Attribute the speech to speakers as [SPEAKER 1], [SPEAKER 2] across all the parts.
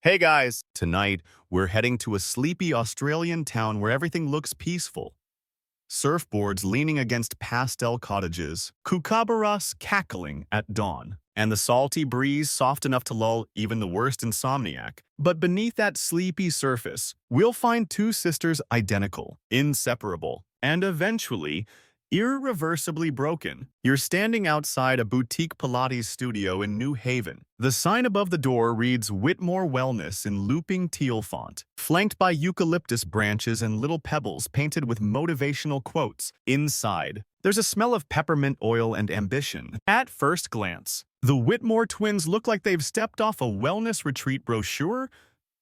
[SPEAKER 1] Hey guys! Tonight, we're heading to a sleepy Australian town where everything looks peaceful. Surfboards leaning against pastel cottages, kookaburras cackling at dawn, and the salty breeze soft enough to lull even the worst insomniac. But beneath that sleepy surface, we'll find two sisters identical, inseparable, and eventually irreversibly broken. You're standing outside a boutique Pilates studio in New Haven. The sign above the door reads Whitmore Wellness in looping teal font, flanked by eucalyptus branches and little pebbles painted with motivational quotes. Inside, there's a smell of peppermint oil and ambition. At first glance, the Whitmore twins look like they've stepped off a wellness retreat brochure.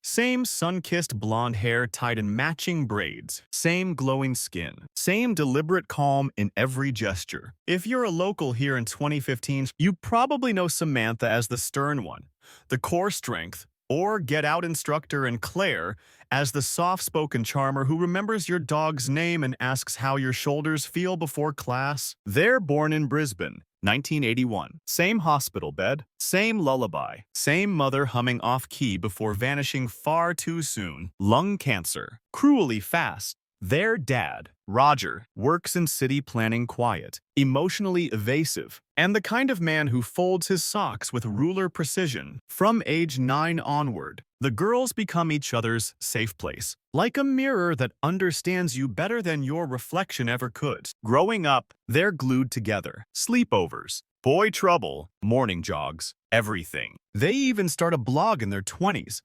[SPEAKER 1] Same sun-kissed blonde hair tied in matching braids, same glowing skin, same deliberate calm in every gesture. If you're a local here in 2015, you probably know Samantha as the stern one, the core strength, or get-out instructor, and Claire as the soft-spoken charmer who remembers your dog's name and asks how your shoulders feel before class. They're born in Brisbane, 1981. Same hospital bed, same lullaby, same mother humming off-key before vanishing far too soon. Lung cancer, cruelly fast. Their dad, Roger, works in city planning, quiet, emotionally evasive, and the kind of man who folds his socks with ruler precision. From age 9 onward, the girls become each other's safe place, like a mirror that understands you better than your reflection ever could. Growing up, they're glued together. Sleepovers, boy trouble, morning jogs, everything. They even start a blog in their 20s.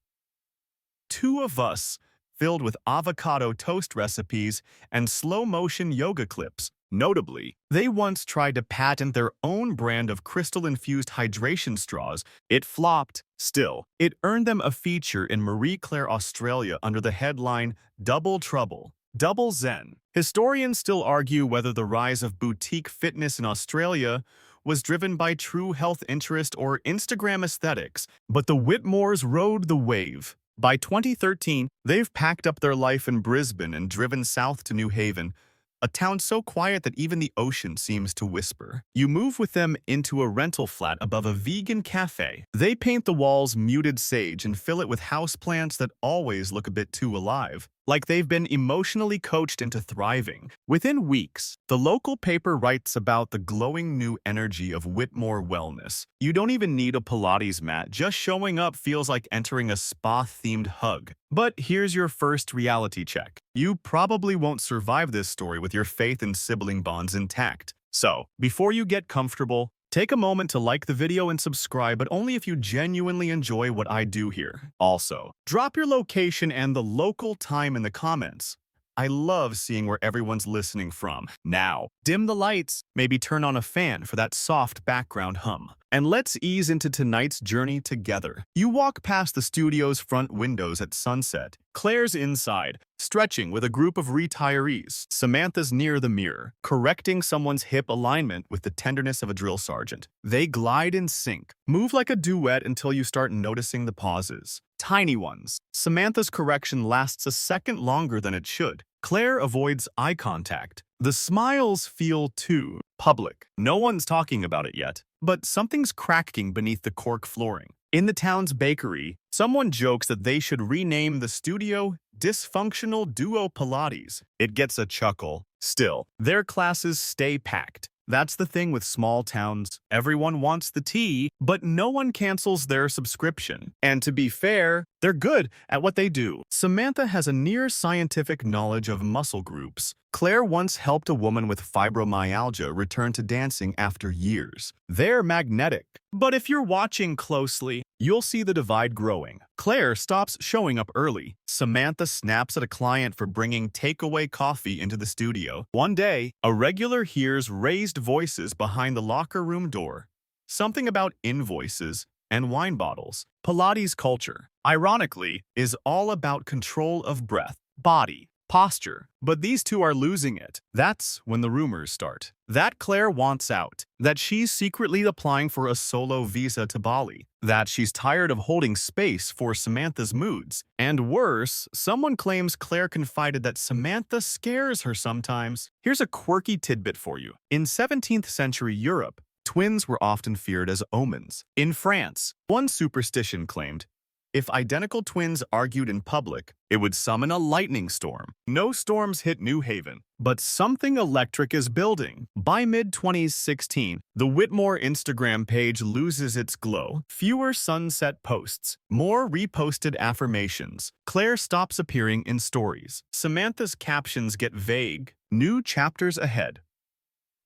[SPEAKER 1] Two of us, filled with avocado toast recipes and slow-motion yoga clips. Notably, they once tried to patent their own brand of crystal-infused hydration straws. It flopped. Still, it earned them a feature in Marie Claire Australia under the headline Double Trouble, Double Zen. Historians still argue whether the rise of boutique fitness in Australia was driven by true health interest or Instagram aesthetics, but the Whitmores rode the wave. By 2013, they've packed up their life in Brisbane and driven south to New Haven, a town so quiet that even the ocean seems to whisper. You move with them into a rental flat above a vegan cafe. They paint the walls muted sage and fill it with houseplants that always look a bit too alive, like they've been emotionally coached into thriving. Within weeks, the local paper writes about the glowing new energy of Whitmore Wellness. You don't even need a Pilates mat, just showing up feels like entering a spa-themed hug. But here's your first reality check. You probably won't survive this story with your faith and sibling bonds intact. So, before you get comfortable, take a moment to like the video and subscribe, but only if you genuinely enjoy what I do here. Also, drop your location and the local time in the comments. I love seeing where everyone's listening from. Now, dim the lights, maybe turn on a fan for that soft background hum. And let's ease into tonight's journey together. You walk past the studio's front windows at sunset. Claire's inside, stretching with a group of retirees. Samantha's near the mirror, correcting someone's hip alignment with the tenderness of a drill sergeant. They glide in sync, move like a duet until you start noticing the pauses. Tiny ones. Samantha's correction lasts a second longer than it should. Claire avoids eye contact. The smiles feel too public. No one's talking about it yet, but something's cracking beneath the cork flooring. In the town's bakery, someone jokes that they should rename the studio Dysfunctional Duo Pilates. It gets a chuckle. Still, their classes stay packed. That's the thing with small towns. Everyone wants the tea, but no one cancels their subscription. And to be fair, they're good at what they do. Samantha has a near-scientific knowledge of muscle groups. Claire once helped a woman with fibromyalgia return to dancing after years. They're magnetic. But if you're watching closely, you'll see the divide growing. Claire stops showing up early. Samantha snaps at a client for bringing takeaway coffee into the studio. One day, a regular hears raised voices behind the locker room door. Something about invoices and wine bottles. Pilates culture, ironically, is all about control of breath, body, posture, but these two are losing it. That's when the rumors start. That Claire wants out, that she's secretly applying for a solo visa to Bali, that she's tired of holding space for Samantha's moods. And worse, someone claims Claire confided that Samantha scares her sometimes. Here's a quirky tidbit for you. In 17th century Europe, twins were often feared as omens. In France, one superstition claimed If identical twins argued in public, it would summon a lightning storm. No storms hit New Haven, but something electric is building. By mid-2016, the Whitmore Instagram page loses its glow. Fewer sunset posts, more reposted affirmations. Claire stops appearing in stories. Samantha's captions get vague. New chapters ahead.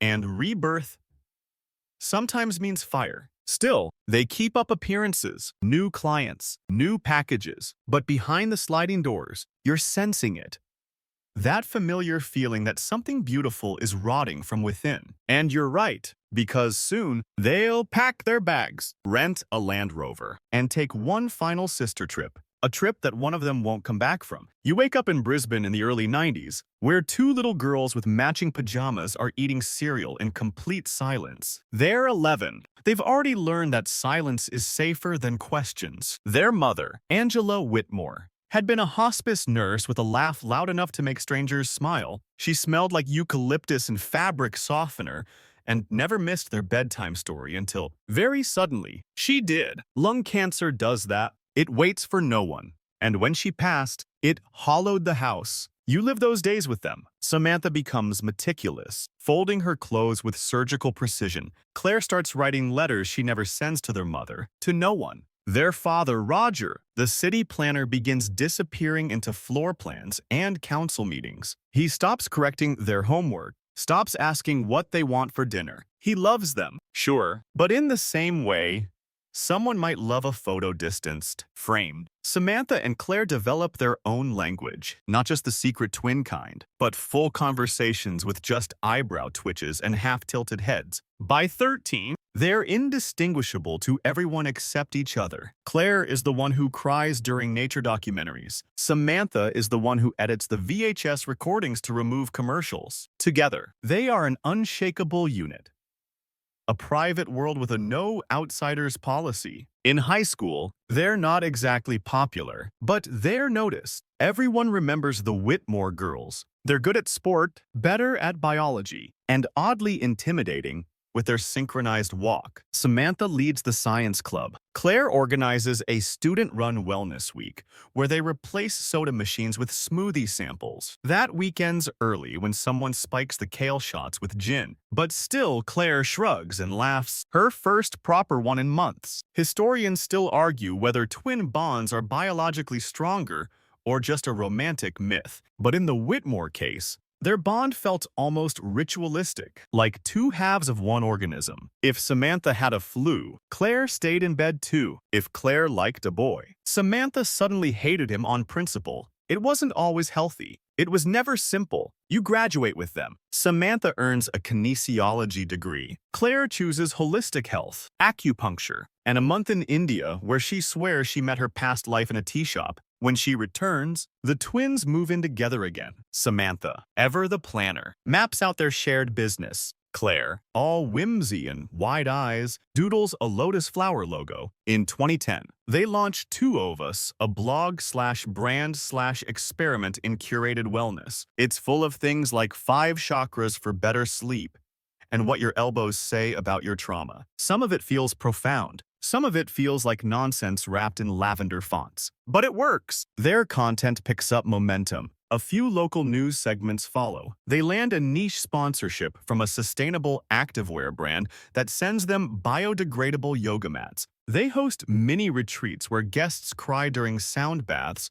[SPEAKER 1] And rebirth sometimes means fire. Still, they keep up appearances, new clients, new packages, but behind the sliding doors, you're sensing it. That familiar feeling that something beautiful is rotting from within. And you're right, because soon they'll pack their bags, rent a Land Rover, and take one final sister trip. A trip that one of them won't come back from. You wake up in Brisbane in the early 90s, where two little girls with matching pajamas are eating cereal in complete silence. They're 11. They've already learned that silence is safer than questions. Their mother, Angela Whitmore, had been a hospice nurse with a laugh loud enough to make strangers smile. She smelled like eucalyptus and fabric softener, and never missed their bedtime story until, very suddenly, she did. Lung cancer does that. It waits for no one. And when she passed, it hollowed the house. You live those days with them. Samantha becomes meticulous, folding her clothes with surgical precision. Claire starts writing letters she never sends to their mother, to no one. Their father, Roger, the city planner, begins disappearing into floor plans and council meetings. He stops correcting their homework, stops asking what they want for dinner. He loves them, sure, but in the same way someone might love a photo distanced, framed. Samantha and Claire develop their own language, not just the secret twin kind, but full conversations with just eyebrow twitches and half-tilted heads. By 13, they're indistinguishable to everyone except each other. Claire is the one who cries during nature documentaries. Samantha is the one who edits the VHS recordings to remove commercials. Together, they are an unshakable unit. A private world with a no outsiders policy. In high school, they're not exactly popular, but they're noticed. Everyone remembers the Whitmore girls. They're good at sport, better at biology, and oddly intimidating with their synchronized walk. Samantha leads the science club. Claire organizes a student-run wellness week where they replace soda machines with smoothie samples. That weekend's early when someone spikes the kale shots with gin. But still, Claire shrugs and laughs, her first proper one in months. Historians still argue whether twin bonds are biologically stronger or just a romantic myth. But in the Whitmore case, their bond felt almost ritualistic, like two halves of one organism. If Samantha had a flu, Claire stayed in bed too. If Claire liked a boy, Samantha suddenly hated him on principle. It wasn't always healthy. It was never simple. You graduate with them. Samantha earns a kinesiology degree. Claire chooses holistic health, acupuncture, and a month in India where she swears she met her past life in a tea shop. When she returns, the twins move in together again. Samantha, ever the planner, maps out their shared business. Claire, all whimsy and wide eyes, doodles a lotus flower logo. In 2010, they launched Two of Us, a blog/brand/experiment in curated wellness. It's full of things like 5 chakras for better sleep and what your elbows say about your trauma. Some of it feels profound. Some of it feels like nonsense wrapped in lavender fonts. But it works. Their content picks up momentum. A few local news segments follow. They land a niche sponsorship from a sustainable activewear brand that sends them biodegradable yoga mats. They host mini retreats where guests cry during sound baths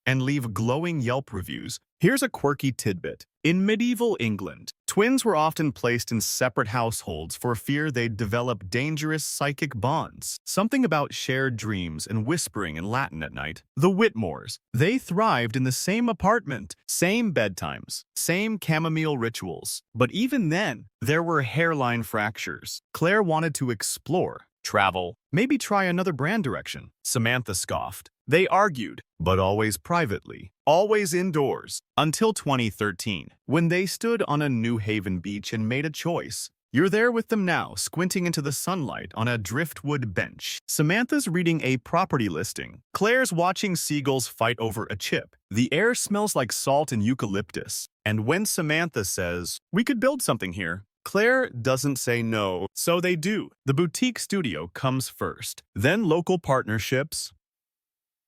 [SPEAKER 1] and leave glowing Yelp reviews. Here's a quirky tidbit. In medieval England, twins were often placed in separate households for fear they'd develop dangerous psychic bonds. Something about shared dreams and whispering in Latin at night. The Whitmores, they thrived in the same apartment, same bedtimes, same chamomile rituals. But even then, there were hairline fractures. Claire wanted to explore, travel, maybe try another brand direction. Samantha scoffed. They argued, but always privately, always indoors, until 2013, when they stood on a New Haven beach and made a choice. You're there with them now, squinting into the sunlight on a driftwood bench. Samantha's reading a property listing. Claire's watching seagulls fight over a chip. The air smells like salt and eucalyptus. And when Samantha says, "We could build something here," Claire doesn't say no, so they do. The boutique studio comes first, then local partnerships,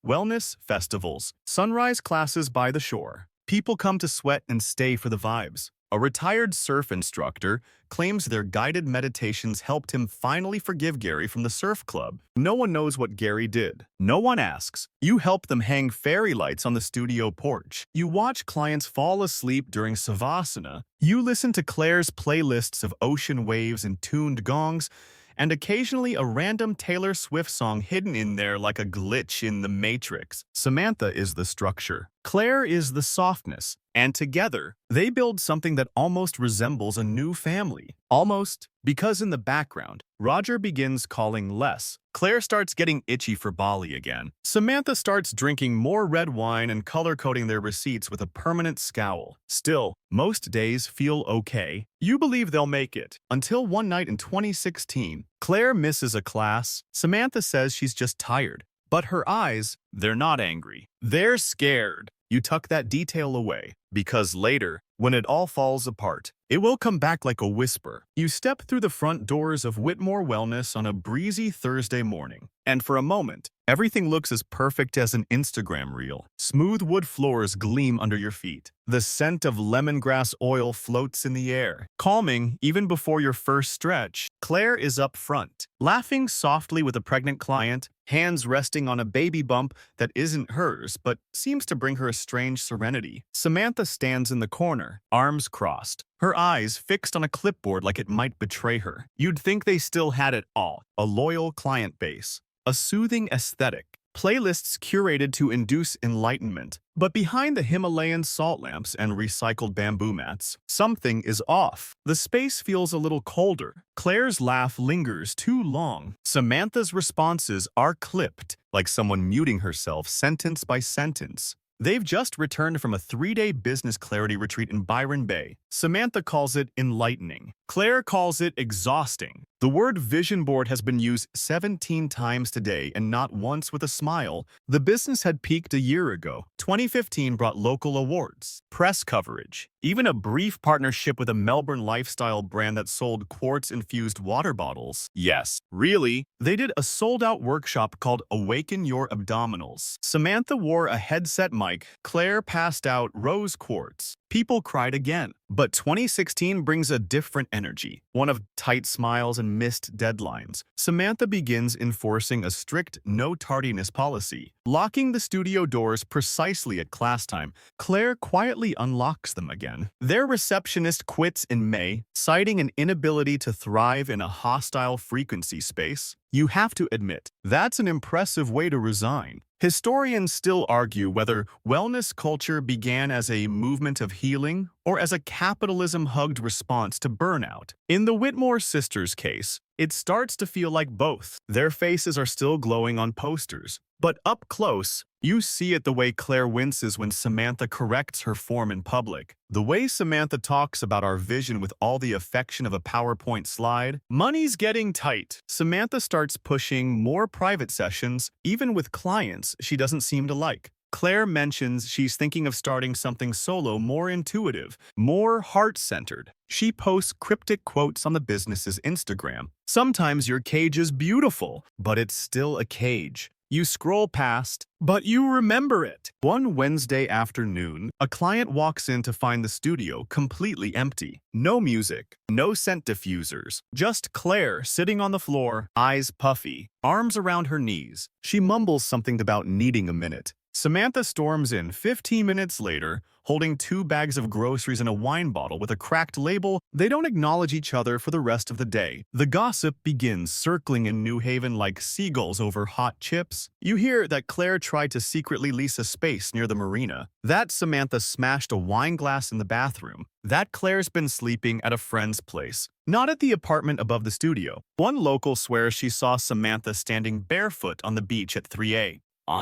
[SPEAKER 1] wellness festivals, sunrise classes by the shore. People come to sweat and stay for the vibes. A retired surf instructor claims their guided meditations helped him finally forgive Gary from the surf club. No one knows what Gary did. No one asks. You help them hang fairy lights on the studio porch. You watch clients fall asleep during savasana. You listen to Claire's playlists of ocean waves and tuned gongs, and occasionally a random Taylor Swift song hidden in there like a glitch in the Matrix. Samantha is the structure. Claire is the softness, and together, they build something that almost resembles a new family. Almost, because in the background, Roger begins calling less. Claire starts getting itchy for Bali again. Samantha starts drinking more red wine and color-coding their receipts with a permanent scowl. Still, most days feel okay. You believe they'll make it. Until one night in 2016, Claire misses a class. Samantha says she's just tired. But her eyes, they're not angry. They're scared. You tuck that detail away, because later, when it all falls apart, it will come back like a whisper. You step through the front doors of Whitmore Wellness on a breezy Thursday morning, and for a moment, everything looks as perfect as an Instagram reel. Smooth wood floors gleam under your feet. The scent of lemongrass oil floats in the air, calming even before your first stretch. Claire is up front, laughing softly with a pregnant client, hands resting on a baby bump that isn't hers but seems to bring her a strange serenity. Samantha stands in the corner, arms crossed, her eyes fixed on a clipboard like it might betray her. You'd think they still had it all. A loyal client base, a soothing aesthetic, playlists curated to induce enlightenment. But behind the Himalayan salt lamps and recycled bamboo mats, something is off. The space feels a little colder. Claire's laugh lingers too long. Samantha's responses are clipped, like someone muting herself sentence by sentence. They've just returned from a 3-day business clarity retreat in Byron Bay. Samantha calls it enlightening. Claire calls it exhausting. The word vision board has been used 17 times today and not once with a smile. The business had peaked a year ago. 2015 brought local awards, press coverage, even a brief partnership with a Melbourne lifestyle brand that sold quartz-infused water bottles. Yes, really, they did a sold-out workshop called Awaken Your Abdominals. Samantha wore a headset mic. Claire passed out rose quartz. People cried again. But 2016 brings a different energy, one of tight smiles and missed deadlines. Samantha begins enforcing a strict no tardiness policy, locking the studio doors precisely at class time. Claire quietly unlocks them again. Their receptionist quits in May, citing an inability to thrive in a hostile frequency space. You have to admit, that's an impressive way to resign. Historians still argue whether wellness culture began as a movement of healing or as a capitalism-hugged response to burnout. In the Whitmore sisters' case, it starts to feel like both. Their faces are still glowing on posters, but up close, you see it the way Claire winces when Samantha corrects her form in public. The way Samantha talks about our vision with all the affection of a PowerPoint slide. Money's getting tight. Samantha starts pushing more private sessions, even with clients she doesn't seem to like. Claire mentions she's thinking of starting something solo, more intuitive, more heart-centered. She posts cryptic quotes on the business's Instagram. Sometimes your cage is beautiful, but it's still a cage. You scroll past, but you remember it. One Wednesday afternoon, a client walks in to find the studio completely empty. No music, no scent diffusers, just Claire sitting on the floor, eyes puffy, arms around her knees. She mumbles something about needing a minute. Samantha storms in 15 minutes later, holding 2 bags of groceries and a wine bottle with a cracked label. They don't acknowledge each other for the rest of the day. The gossip begins circling in New Haven like seagulls over hot chips. You hear that Claire tried to secretly lease a space near the marina, that Samantha smashed a wine glass in the bathroom, that Claire's been sleeping at a friend's place, not at the apartment above the studio. One local swears she saw Samantha standing barefoot on the beach at 3 a.m.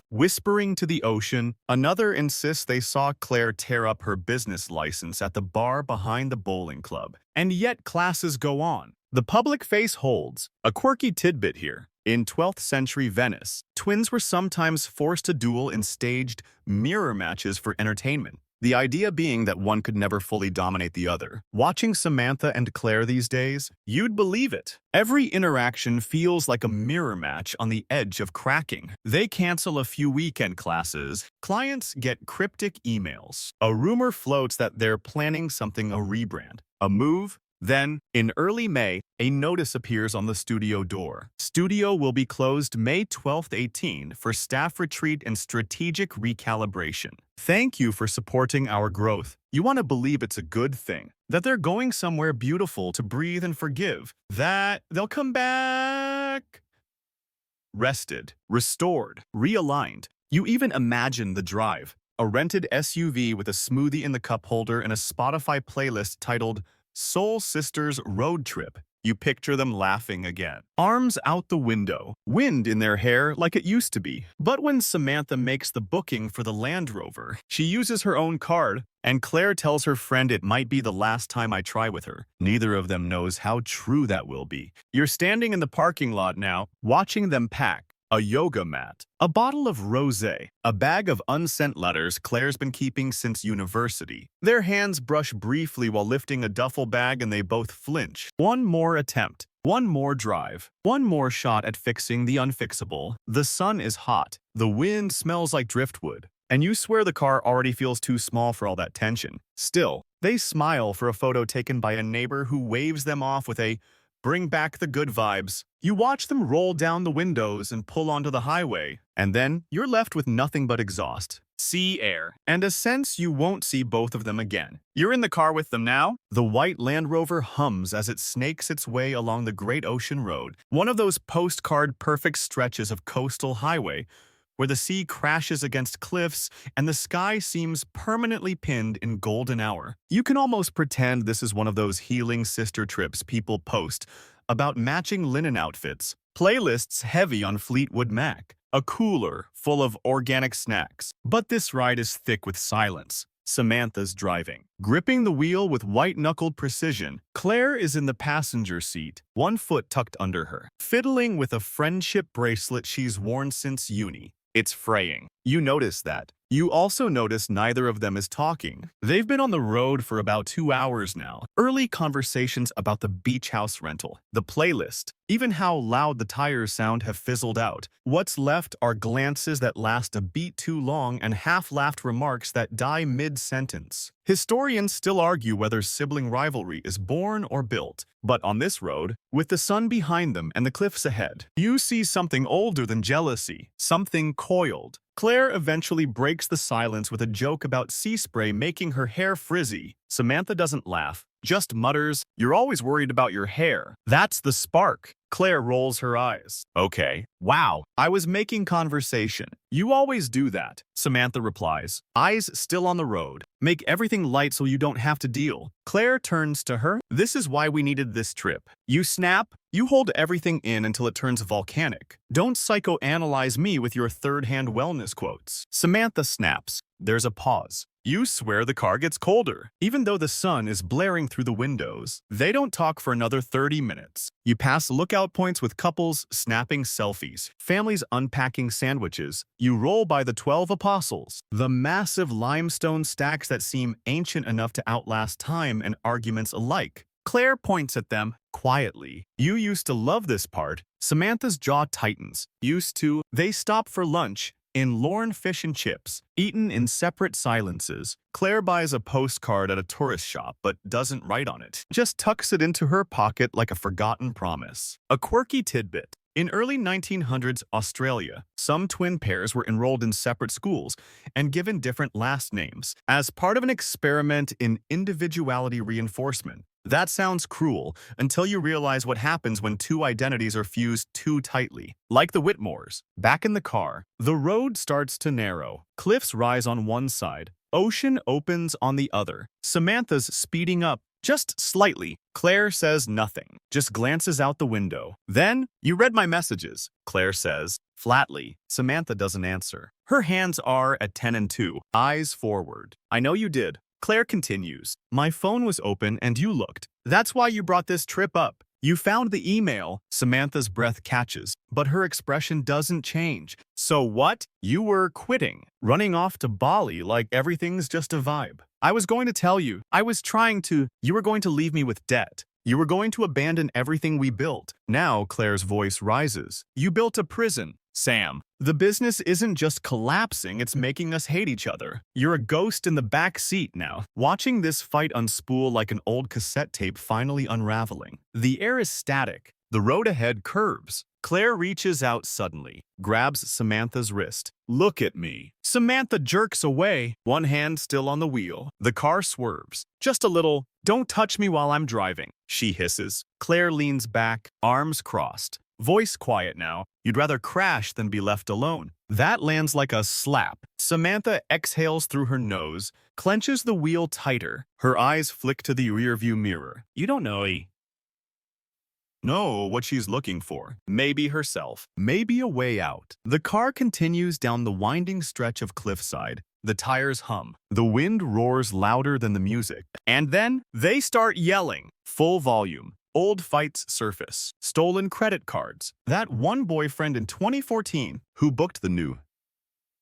[SPEAKER 1] whispering to the ocean. Another insists they saw Claire tear up her business license at the bar behind the bowling club. And yet classes go on. The public face holds. A quirky tidbit here. In 12th century Venice, twins were sometimes forced to duel in staged mirror matches for entertainment. The idea being that one could never fully dominate the other. Watching Samantha and Claire these days, you'd believe it. Every interaction feels like a mirror match on the edge of cracking. They cancel a few weekend classes. Clients get cryptic emails. A rumor floats that they're planning something a rebrand, a move. Then, in early May, a notice appears on the studio door. Studio will be closed May 12th, 18 for staff retreat and strategic recalibration. Thank you for supporting our growth. You want to believe it's a good thing, that they're going somewhere beautiful to breathe and forgive, that they'll come back rested, restored, realigned. You even imagine the drive, a rented SUV with a smoothie in the cup holder and a Spotify playlist titled Soul Sisters Road Trip. You picture them laughing again. Arms out the window, wind in their hair like it used to be. But when Samantha makes the booking for the Land Rover, she uses her own card, and Claire tells her friend it might be the last time I try with her. Neither of them knows how true that will be. You're standing in the parking lot now, watching them pack. A yoga mat, a bottle of rosé, a bag of unsent letters Claire's been keeping since university. Their hands brush briefly while lifting a duffel bag and they both flinch. One more attempt, one more drive, one more shot at fixing the unfixable. The sun is hot, the wind smells like driftwood, and you swear the car already feels too small for all that tension. Still, they smile for a photo taken by a neighbor who waves them off with a "Bring back the good vibes." You watch them roll down the windows and pull onto the highway, and then you're left with nothing but exhaust, sea air, and a sense you won't see both of them again. You're in the car with them now. The white Land Rover hums as it snakes its way along the Great Ocean Road, one of those postcard-perfect stretches of coastal highway where the sea crashes against cliffs and the sky seems permanently pinned in golden hour. You can almost pretend this is one of those healing sister trips people post about matching linen outfits, playlists heavy on Fleetwood Mac, a cooler full of organic snacks. But this ride is thick with silence. Samantha's driving, gripping the wheel with white-knuckled precision. Claire is in the passenger seat, one foot tucked under her, fiddling with a friendship bracelet she's worn since uni. It's fraying. You notice that. You also notice neither of them is talking. They've been on the road for about 2 hours now. Early conversations about the beach house rental, the playlist, even how loud the tires sound have fizzled out. What's left are glances that last a beat too long and half-laughed remarks that die mid-sentence. Historians still argue whether sibling rivalry is born or built. But on this road, with the sun behind them and the cliffs ahead, you see something older than jealousy, something coiled. Claire eventually breaks the silence with a joke about sea spray making her hair frizzy. Samantha doesn't laugh, just mutters, "You're always worried about your hair. That's the spark." Claire rolls her eyes. "Okay. Wow, I was making conversation." "You always do that," Samantha replies, eyes still on the road. "Make everything light so you don't have to deal." Claire turns to her. "This is why we needed this trip." You snap. You hold everything in until it turns volcanic. "Don't psychoanalyze me with your third-hand wellness quotes." Samantha snaps. There's a pause. You swear the car gets colder, even though the sun is blaring through the windows. They don't talk for another 30 minutes. You pass lookout points with couples snapping selfies, families unpacking sandwiches. You roll by the 12 Apostles, the massive limestone stacks that seem ancient enough to outlast time and arguments alike. Claire points at them quietly. "You used to love this part." Samantha's jaw tightens. "Used to." They stop for lunch in Lorne Fish and Chips, eaten in separate silences. Claire buys a postcard at a tourist shop but doesn't write on it, just tucks it into her pocket like a forgotten promise. A quirky tidbit. In early 1900s Australia, some twin pairs were enrolled in separate schools and given different last names as part of an experiment in individuality reinforcement. That sounds cruel until you realize what happens when two identities are fused too tightly. Like the Whitmores. Back in the car, the road starts to narrow. Cliffs rise on one side. Ocean opens on the other. Samantha's speeding up, just slightly. Claire says nothing, just glances out the window. Then, "You read my messages," Claire says, flatly. Samantha doesn't answer. Her hands are at 10 and 2, eyes forward. "I know you did." Claire continues, "My phone was open and you looked. That's why you brought this trip up." You found the email. Samantha's breath catches, but her expression doesn't change. So what? You were quitting, running off to Bali like everything's just a vibe. I was going to tell you. I was trying to. You were going to leave me with debt. You were going to abandon everything we built. Now Claire's voice rises. You built a prison. Sam, the business isn't just collapsing, it's making us hate each other. You're a ghost in the back seat now, watching this fight unspool like an old cassette tape finally unraveling. The air is static. The road ahead curves. Claire reaches out suddenly, grabs Samantha's wrist. Look at me. Samantha jerks away, one hand still on the wheel. The car swerves. Just a little. Don't touch me while I'm driving, she hisses. Claire leans back, arms crossed. Voice quiet now. You'd rather crash than be left alone. That lands like a slap. Samantha exhales through her nose, clenches the wheel tighter. Her eyes flick to the rearview mirror. You don't know what she's looking for. Maybe herself. Maybe a way out. The car continues down the winding stretch of cliffside. The tires hum. The wind roars louder than the music. And then they start yelling. Full volume. Old fights surface. Stolen credit cards. That one boyfriend in 2014 who booked the New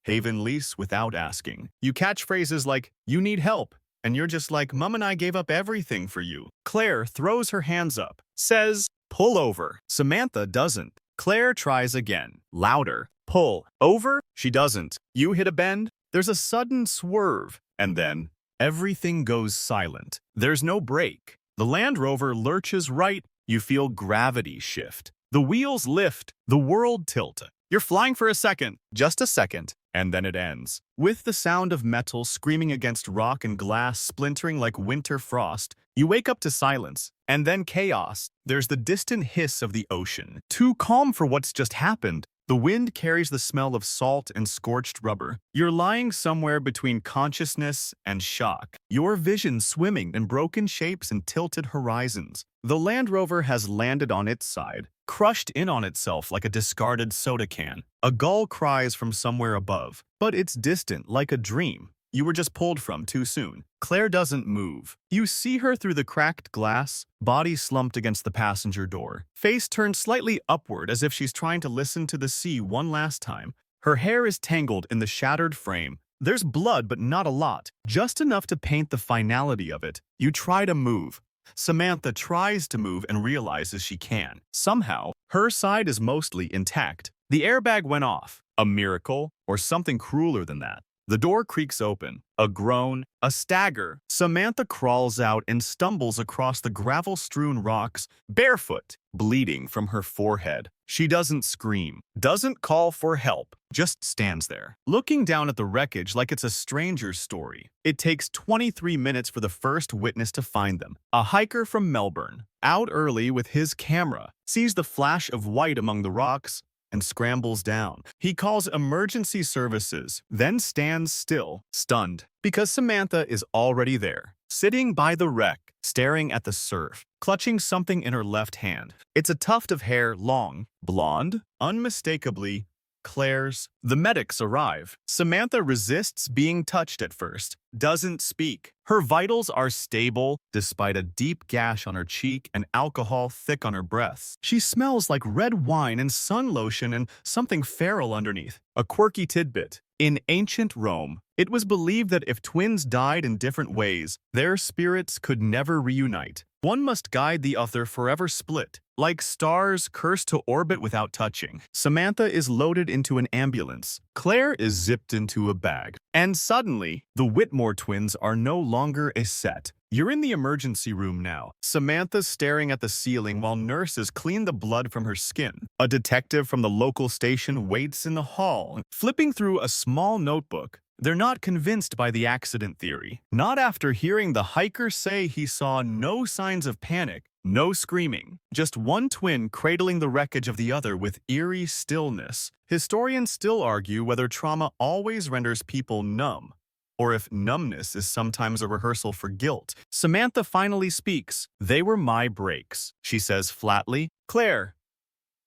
[SPEAKER 1] Haven lease without asking. You catch phrases like, you need help. And you're just like, Mom and I gave up everything for you. Claire throws her hands up. Says, pull over. Samantha doesn't. Claire tries again. Louder. Pull. Over? She doesn't. You hit a bend. There's a sudden swerve. And then everything goes silent. There's no brake. The Land Rover lurches right. You feel gravity shift. The wheels lift. The world tilt. You're flying for a second. Just a second. And then it ends. With the sound of metal screaming against rock and glass splintering like winter frost, you wake up to silence. And then chaos. There's the distant hiss of the ocean. Too calm for what's just happened. The wind carries the smell of salt and scorched rubber. You're lying somewhere between consciousness and shock. Your vision swimming in broken shapes and tilted horizons. The Land Rover has landed on its side, crushed in on itself like a discarded soda can. A gull cries from somewhere above, but it's distant like a dream you were just pulled from too soon. Claire doesn't move. You see her through the cracked glass, body slumped against the passenger door, face turned slightly upward as if she's trying to listen to the sea one last time. Her hair is tangled in the shattered frame. There's blood, but not a lot, just enough to paint the finality of it. You try to move. Samantha tries to move and realizes she can. Somehow, her side is mostly intact. The airbag went off. A miracle, or something crueler than that. The door creaks open. A groan, a stagger. Samantha crawls out and stumbles across the gravel-strewn rocks, barefoot, bleeding from her forehead. She doesn't scream, doesn't call for help, just stands there, looking down at the wreckage like it's a stranger's story. It takes 23 minutes for the first witness to find them. A hiker from Melbourne, out early with his camera, sees the flash of white among the rocks, and scrambles down. He calls emergency services, then stands still, stunned, because Samantha is already there, sitting by the wreck, staring at the surf, clutching something in her left hand. It's a tuft of hair, long, blonde, unmistakably Claire's. The medics arrive. Samantha resists being touched at first, doesn't speak. Her vitals are stable, despite a deep gash on her cheek and alcohol thick on her breasts. She smells like red wine and sun lotion and something feral underneath. A quirky tidbit. In ancient Rome, it was believed that if twins died in different ways, their spirits could never reunite. One must guide the other forever split. Like stars cursed to orbit without touching. Samantha is loaded into an ambulance. Claire is zipped into a bag. And suddenly, the Whitmore twins are no longer a set. You're in the emergency room now. Samantha's staring at the ceiling while nurses clean the blood from her skin. A detective from the local station waits in the hall, flipping through a small notebook. They're not convinced by the accident theory. Not after hearing the hiker say he saw no signs of panic, no screaming, just one twin cradling the wreckage of the other with eerie stillness. Historians still argue whether trauma always renders people numb, or if numbness is sometimes a rehearsal for guilt. Samantha finally speaks. They were my breaks, she says flatly. Claire,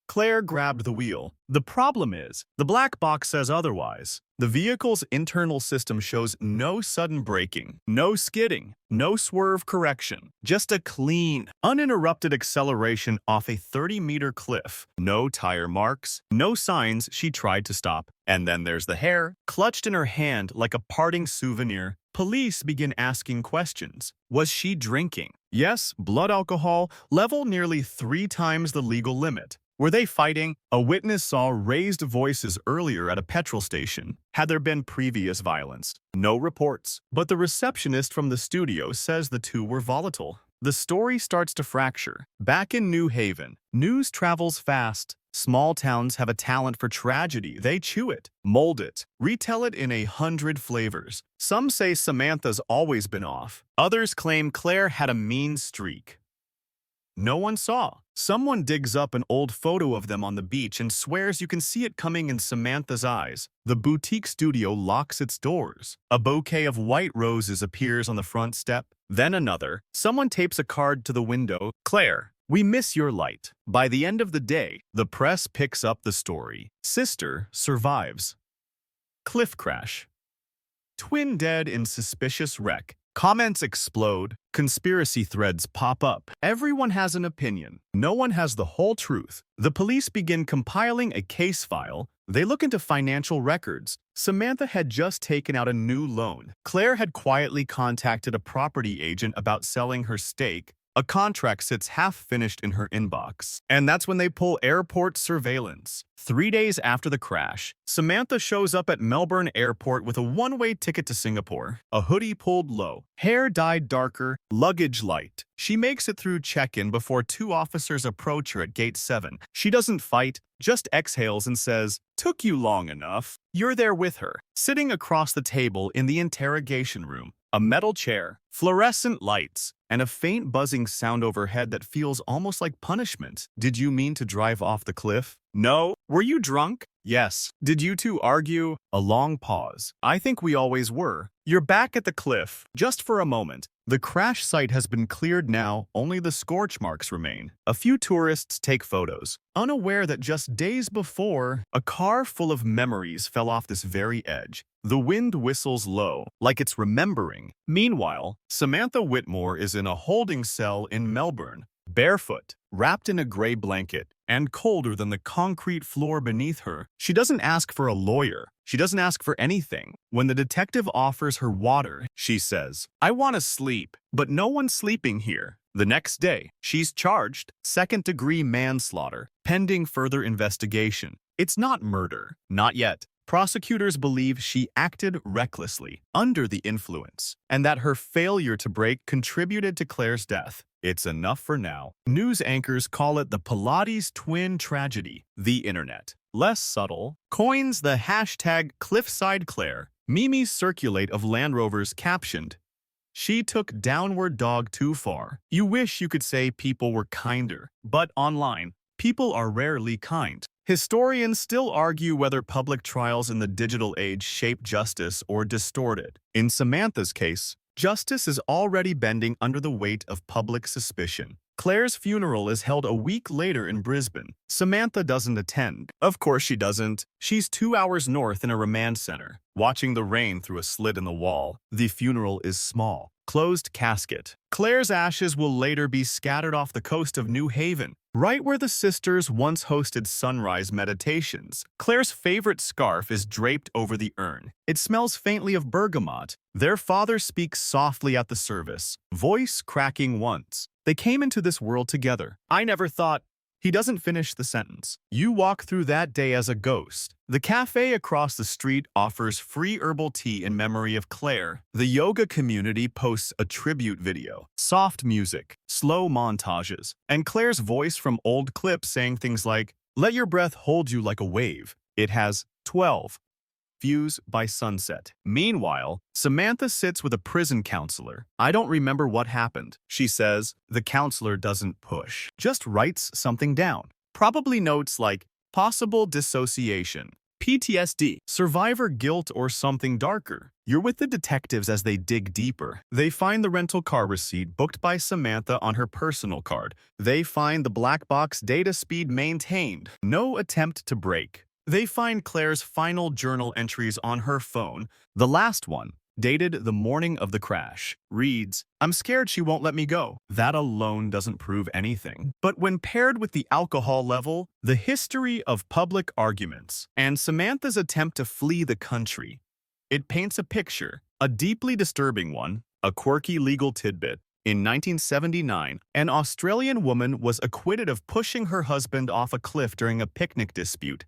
[SPEAKER 1] Claire grabbed the wheel. The problem is, the black box says otherwise. The vehicle's internal system shows no sudden braking, no skidding, no swerve correction, just a clean, uninterrupted acceleration off a 30-meter cliff. No tire marks, no signs she tried to stop. And then there's the hair, clutched in her hand like a parting souvenir. Police begin asking questions. Was she drinking? Yes, blood alcohol, level nearly 3 times the legal limit. Were they fighting? A witness saw raised voices earlier at a petrol station. Had there been previous violence? No reports. But the receptionist from the studio says the two were volatile. The story starts to fracture. Back in New Haven, news travels fast. Small towns have a talent for tragedy. They chew it, mold it, retell it in 100 flavors. Some say Samantha's always been off. Others claim Claire had a mean streak. No one saw. Someone digs up an old photo of them on the beach and swears you can see it coming in Samantha's eyes. The boutique studio locks its doors. A bouquet of white roses appears on the front step. Then another. Someone tapes a card to the window. Claire, we miss your light. By the end of the day, the press picks up the story. Sister survives. Cliff crash. Twin dead in suspicious wreck. Comments explode, conspiracy threads pop up. Everyone has an opinion. No one has the whole truth. The police begin compiling a case file. They look into financial records. Samantha had just taken out a new loan. Claire had quietly contacted a property agent about selling her stake. A contract sits half-finished in her inbox. And that's when they pull airport surveillance. 3 days after the crash, Samantha shows up at Melbourne Airport with a one-way ticket to Singapore. A hoodie pulled low, hair dyed darker, luggage light. She makes it through check-in before 2 officers approach her at Gate 7. She doesn't fight, just exhales and says, "Took you long enough." You're there with her, sitting across the table in the interrogation room. A metal chair, fluorescent lights, and a faint buzzing sound overhead that feels almost like punishment. Did you mean to drive off the cliff? No. Were you drunk? Yes. Did you two argue? A long pause. I think we always were. You're back at the cliff, just for a moment. The crash site has been cleared now, only the scorch marks remain. A few tourists take photos, unaware that just days before, a car full of memories fell off this very edge. The wind whistles low, like it's remembering. Meanwhile, Samantha Whitmore is in a holding cell in Melbourne, barefoot, wrapped in a gray blanket, and colder than the concrete floor beneath her. She doesn't ask for a lawyer. She doesn't ask for anything. When the detective offers her water, she says, "I want to sleep," but no one's sleeping here. The next day, she's charged second-degree manslaughter, pending further investigation. It's not murder. Not yet. Prosecutors believe she acted recklessly, under the influence, and that her failure to brake contributed to Claire's death. It's enough for now. News anchors call it the Pilates twin tragedy. The internet, less subtle, coins the hashtag CliffsideClaire. Memes circulate of Land Rovers captioned, "She took downward dog too far." You wish you could say people were kinder, but online, people are rarely kind. Historians still argue whether public trials in the digital age shape justice or distort it. In Samantha's case, justice is already bending under the weight of public suspicion. Claire's funeral is held a week later in Brisbane. Samantha doesn't attend. Of course she doesn't. She's 2 hours north in a remand center, watching the rain through a slit in the wall. The funeral is small. Closed casket. Claire's ashes will later be scattered off the coast of New Haven, right where the sisters once hosted sunrise meditations. Claire's favorite scarf is draped over the urn. It smells faintly of bergamot. Their father speaks softly at the service, voice cracking once. They came into this world together. I never thought. He doesn't finish the sentence. You walk through that day as a ghost. The cafe across the street offers free herbal tea in memory of Claire. The yoga community posts a tribute video. Soft music, slow montages, and Claire's voice from old clips saying things like, "Let your breath hold you like a wave." It has 12 views by sunset. Meanwhile, Samantha sits with a prison counselor. I don't remember what happened, she says. The counselor doesn't push, just writes something down. Probably notes like, possible dissociation, PTSD, survivor guilt, or something darker. You're with the detectives as they dig deeper. They find the rental car receipt booked by Samantha on her personal card. They find the black box data speed maintained. No attempt to break. They find Claire's final journal entries on her phone. The last one, dated the morning of the crash, reads, "I'm scared she won't let me go." That alone doesn't prove anything. But when paired with the alcohol level, the history of public arguments, and Samantha's attempt to flee the country, it paints a picture, a deeply disturbing one, a quirky legal tidbit. In 1979, an Australian woman was acquitted of pushing her husband off a cliff during a picnic dispute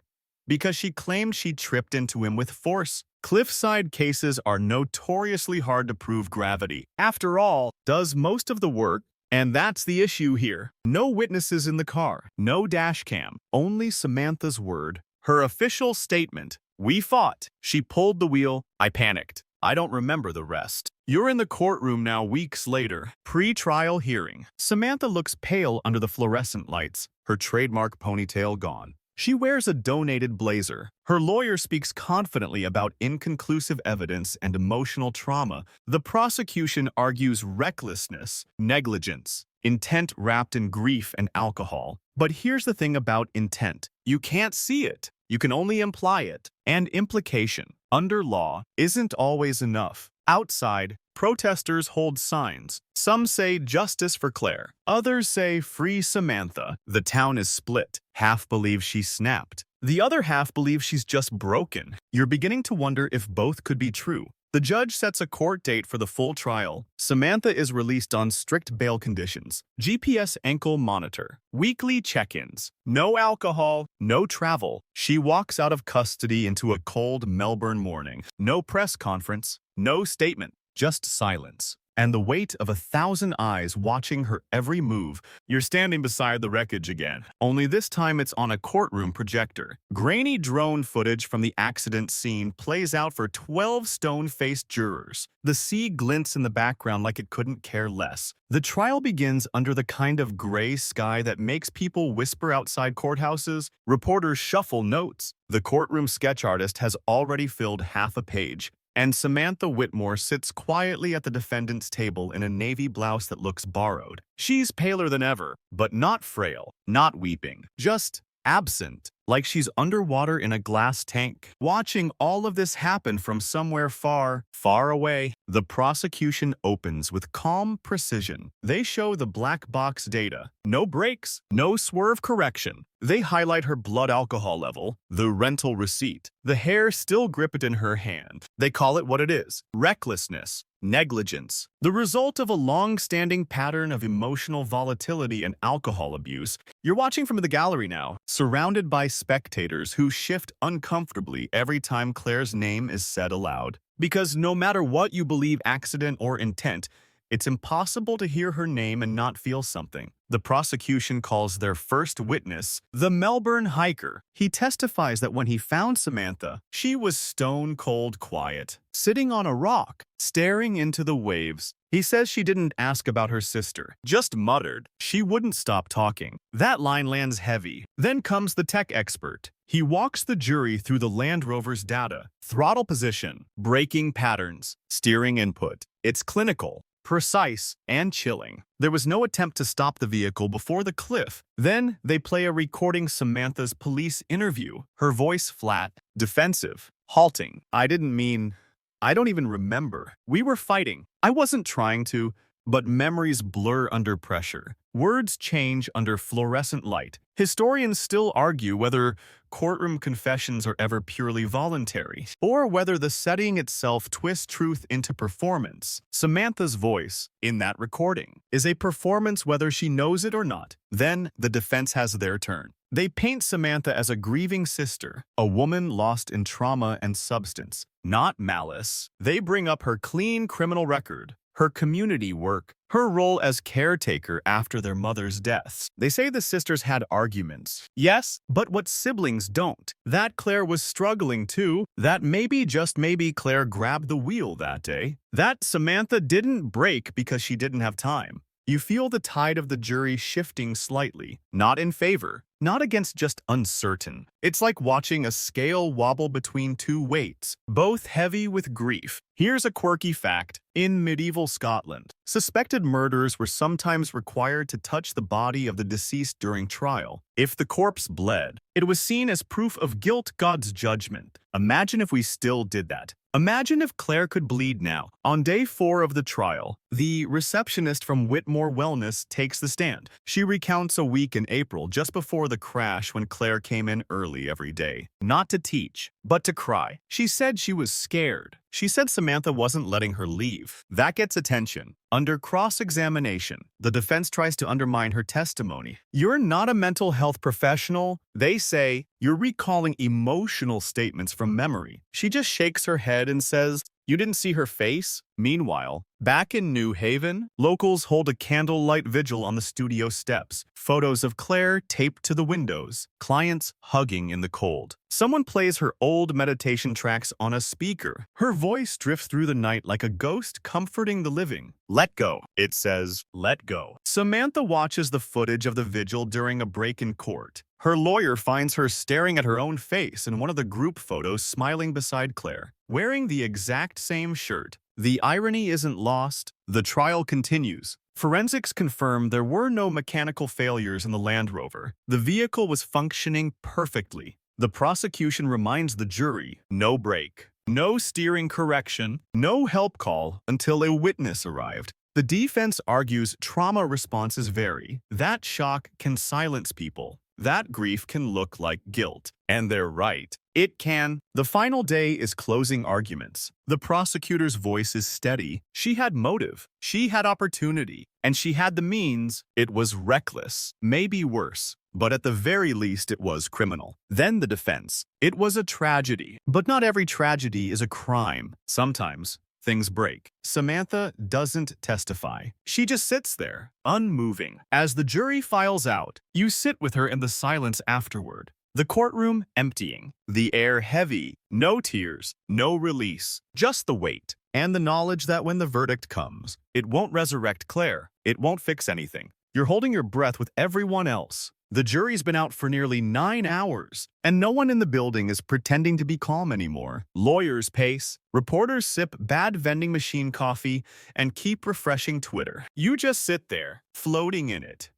[SPEAKER 1] because she claimed she tripped into him with force. Cliffside cases are notoriously hard to prove gravity. After all, does most of the work, and that's the issue here. No witnesses in the car, no dash cam, only Samantha's word, her official statement. "We fought. She pulled the wheel. I panicked. I don't remember the rest." You're in the courtroom now weeks later. Pre-trial hearing. Samantha looks pale under the fluorescent lights, her trademark ponytail gone. She wears a donated blazer. Her lawyer speaks confidently about inconclusive evidence and emotional trauma. The prosecution argues recklessness, negligence, intent wrapped in grief and alcohol. But here's the thing about intent. You can't see it. You can only imply it. And implication, under law, isn't always enough. Outside, protesters hold signs. Some say justice for Claire. Others say free Samantha. The town is split. Half believe she snapped. The other half believe she's just broken. You're beginning to wonder if both could be true. The judge sets a court date for the full trial. Samantha is released on strict bail conditions. GPS ankle monitor. Weekly check-ins. No alcohol, no travel. She walks out of custody into a cold Melbourne morning. No press conference, no statement, just silence. And the weight of 1,000 eyes watching her every move. You're standing beside the wreckage again. Only this time it's on a courtroom projector. Grainy drone footage from the accident scene plays out for 12 stone-faced jurors. The sea glints in the background like it couldn't care less. The trial begins under the kind of gray sky that makes people whisper outside courthouses. Reporters shuffle notes. The courtroom sketch artist has already filled half a page. And Samantha Whitmore sits quietly at the defendant's table in a navy blouse that looks borrowed. She's paler than ever, but not frail, not weeping, just absent, like she's underwater in a glass tank. Watching all of this happen from somewhere far, far away, the prosecution opens with calm precision. They show the black box data. No breaks, no swerve correction. They highlight her blood alcohol level, the rental receipt, the hair still gripped in her hand. They call it what it is: recklessness, negligence, the result of a long-standing pattern of emotional volatility and alcohol abuse. You're watching from the gallery now, surrounded by spectators who shift uncomfortably every time Claire's name is said aloud. Because no matter what you believe, accident or intent, it's impossible to hear her name and not feel something. The prosecution calls their first witness the Melbourne hiker. He testifies that when he found Samantha, she was stone-cold quiet, sitting on a rock, staring into the waves. He says she didn't ask about her sister, just muttered. She wouldn't stop talking. That line lands heavy. Then comes the tech expert. He walks the jury through the Land Rover's data, throttle position, braking patterns, steering input. It's clinical, precise, and chilling. There was no attempt to stop the vehicle before the cliff. Then they play a recording Samantha's police interview. Her voice flat, defensive, halting. I don't even remember. We were fighting. I wasn't trying to, but memories blur under pressure. Words change under fluorescent light. Historians still argue whether courtroom confessions are ever purely voluntary, or whether the setting itself twists truth into performance. Samantha's voice, in that recording, is a performance whether she knows it or not. Then the defense has their turn. They paint Samantha as a grieving sister, a woman lost in trauma and substance, not malice. They bring up her clean criminal record, her community work, her role as caretaker after their mother's deaths. They say the sisters had arguments. Yes, but what siblings don't? That Claire was struggling too. That maybe, just maybe, Claire grabbed the wheel that day. That Samantha didn't break because she didn't have time. You feel the tide of the jury shifting slightly, not in favor, not against, just uncertain. It's like watching a scale wobble between two weights, both heavy with grief. Here's a quirky fact. In medieval Scotland, suspected murderers were sometimes required to touch the body of the deceased during trial. If the corpse bled, it was seen as proof of guilt, God's judgment. Imagine if we still did that. Imagine if Claire could bleed now. On day 4 of the trial, the receptionist from Whitmore Wellness takes the stand. She recounts a week in April, just before the crash, when Claire came in early every day. Not to teach, but to cry. She said she was scared. She said Samantha wasn't letting her leave. That gets attention. Under cross-examination, the defense tries to undermine her testimony. You're not a mental health professional, they say. You're recalling emotional statements from memory. She just shakes her head and says, you didn't see her face? Meanwhile, back in New Haven, locals hold a candlelight vigil on the studio steps. Photos of Claire taped to the windows, clients hugging in the cold. Someone plays her old meditation tracks on a speaker. Her voice drifts through the night like a ghost comforting the living. Let go. It says, let go. Samantha watches the footage of the vigil during a break in court. Her lawyer finds her staring at her own face in one of the group photos, smiling beside Claire, wearing the exact same shirt. The irony isn't lost. The trial continues. Forensics confirm there were no mechanical failures in the Land Rover. The vehicle was functioning perfectly. The prosecution reminds the jury, no brake, no steering correction, no help call until a witness arrived. The defense argues trauma responses vary. That shock can silence people. That grief can look like guilt. And they're right. It can. The final day is closing arguments. The prosecutor's voice is steady. She had motive. She had opportunity. And she had the means. It was reckless. Maybe worse. But at the very least, it was criminal. Then the defense. It was a tragedy. But not every tragedy is a crime. Sometimes things break. Samantha doesn't testify. She just sits there, unmoving. As the jury files out, you sit with her in the silence afterward. The courtroom emptying, the air heavy, no tears, no release, just the weight, and the knowledge that when the verdict comes, it won't resurrect Claire, it won't fix anything. You're holding your breath with everyone else. The jury's been out for nearly 9 hours, and no one in the building is pretending to be calm anymore. Lawyers pace, reporters sip bad vending machine coffee, and keep refreshing Twitter. You just sit there, floating in it.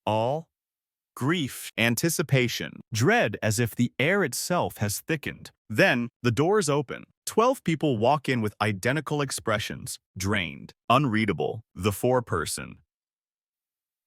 [SPEAKER 1] All grief, anticipation, dread, as if the air itself has thickened. Then, the doors open. 12 people walk in with identical expressions, drained, unreadable, the foreperson.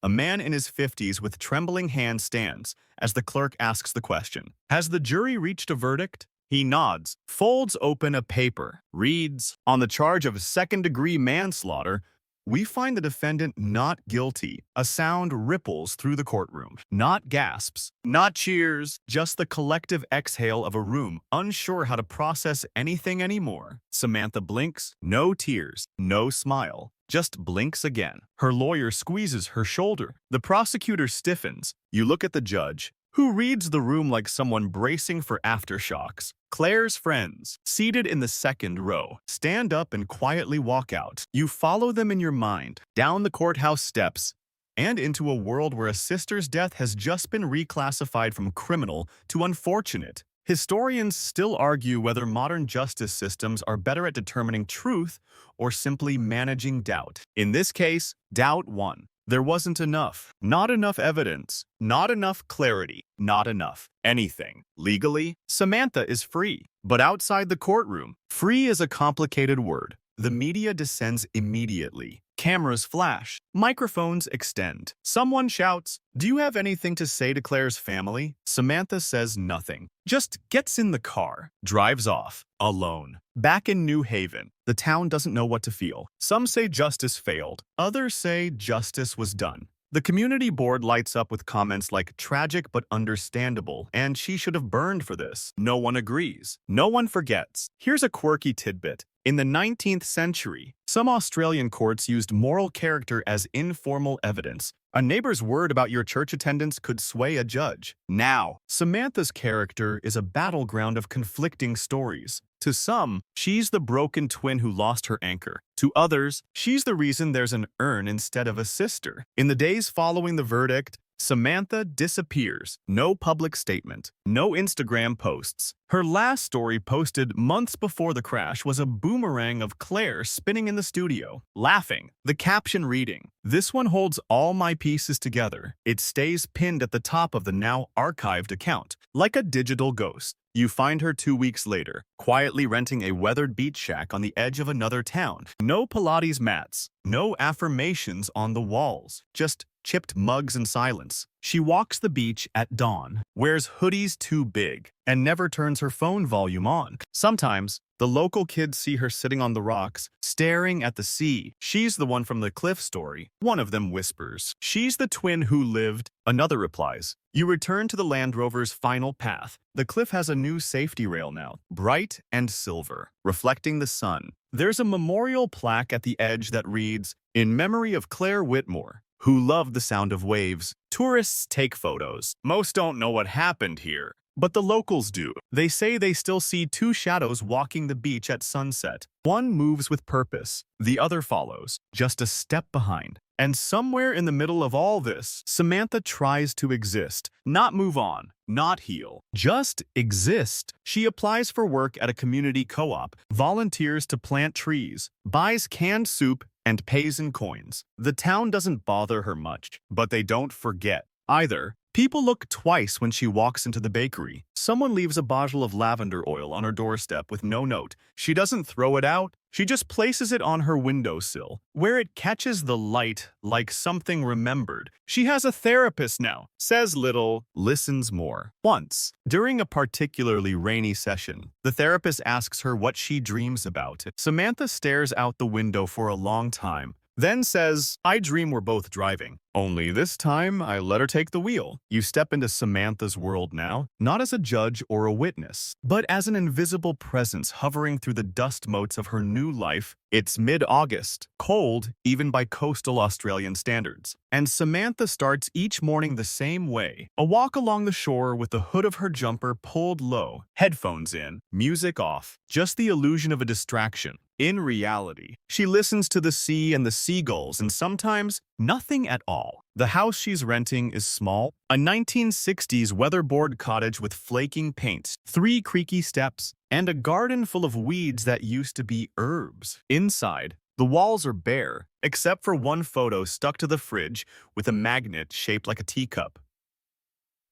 [SPEAKER 1] A man in his 50s with trembling hands stands as the clerk asks the question, has the jury reached a verdict? He nods, folds open a paper, reads, on the charge of second-degree manslaughter, we find the defendant not guilty. A sound ripples through the courtroom. Not gasps, not cheers, just the collective exhale of a room unsure how to process anything anymore. Samantha blinks, no tears, no smile, just blinks again. Her lawyer squeezes her shoulder. The prosecutor stiffens. You look at the judge, who reads the room like someone bracing for aftershocks. Claire's friends, seated in the second row, stand up and quietly walk out. You follow them in your mind, down the courthouse steps, and into a world where a sister's death has just been reclassified from criminal to unfortunate. Historians still argue whether modern justice systems are better at determining truth or simply managing doubt. In this case, doubt won. There wasn't enough. Not enough evidence. Not enough clarity. Not enough anything. Legally, Samantha is free. But outside the courtroom, free is a complicated word. The media descends immediately. Cameras flash. Microphones extend. Someone shouts, do you have anything to say to Claire's family? Samantha says nothing. Just gets in the car. Drives off. Alone. Back in New Haven, the town doesn't know what to feel. Some say justice failed. Others say justice was done. The community board lights up with comments like tragic but understandable, and she should have burned for this. No one agrees. No one forgets. Here's a quirky tidbit. In the 19th century, some Australian courts used moral character as informal evidence. A neighbor's word about your church attendance could sway a judge. Now, Samantha's character is a battleground of conflicting stories. To some, she's the broken twin who lost her anchor. To others, she's the reason there's an urn instead of a sister. In the days following the verdict, Samantha disappears. No public statement. No Instagram posts. Her last story posted months before the crash was a boomerang of Claire spinning in the studio, laughing. The caption reading, "This one holds all my pieces together." It stays pinned at the top of the now archived account, like a digital ghost. You find her 2 weeks later, quietly renting a weathered beach shack on the edge of another town. No Pilates mats, no affirmations on the walls, just chipped mugs and silence. She walks the beach at dawn, wears hoodies too big, and never turns her phone volume on. Sometimes, the local kids see her sitting on the rocks, staring at the sea. She's the one from the cliff story. One of them whispers, "She's the twin who lived." Another replies, "You return to the Land Rover's final path. The cliff has a new safety rail now, bright and silver, reflecting the sun." There's a memorial plaque at the edge that reads, "In memory of Claire Whitmore, who loved the sound of waves." Tourists take photos. Most don't know what happened here, but the locals do. They say they still see two shadows walking the beach at sunset. One moves with purpose, the other follows, just a step behind. And somewhere in the middle of all this, Samantha tries to exist, not move on, not heal, just exist. She applies for work at a community co-op, volunteers to plant trees, buys canned soup, and pays in coins. The town doesn't bother her much, but they don't forget either. People look twice when she walks into the bakery. Someone leaves a bottle of lavender oil on her doorstep with no note. She doesn't throw it out. She just places it on her windowsill, where it catches the light like something remembered. She has a therapist now. Says little, listens more. Once, during a particularly rainy session, the therapist asks her what she dreams about. Samantha stares out the window for a long time, then says, "I dream we're both driving. Only this time, I let her take the wheel." You step into Samantha's world now, not as a judge or a witness, but as an invisible presence hovering through the dust motes of her new life. It's mid-August, cold even by coastal Australian standards, and Samantha starts each morning the same way. A walk along the shore with the hood of her jumper pulled low, headphones in, music off, just the illusion of a distraction. In reality, she listens to the sea and the seagulls and sometimes nothing at all. The house she's renting is small, a 1960s weatherboard cottage with flaking paint, 3 creaky steps, and a garden full of weeds that used to be herbs. Inside, the walls are bare, except for one photo stuck to the fridge with a magnet shaped like a teacup.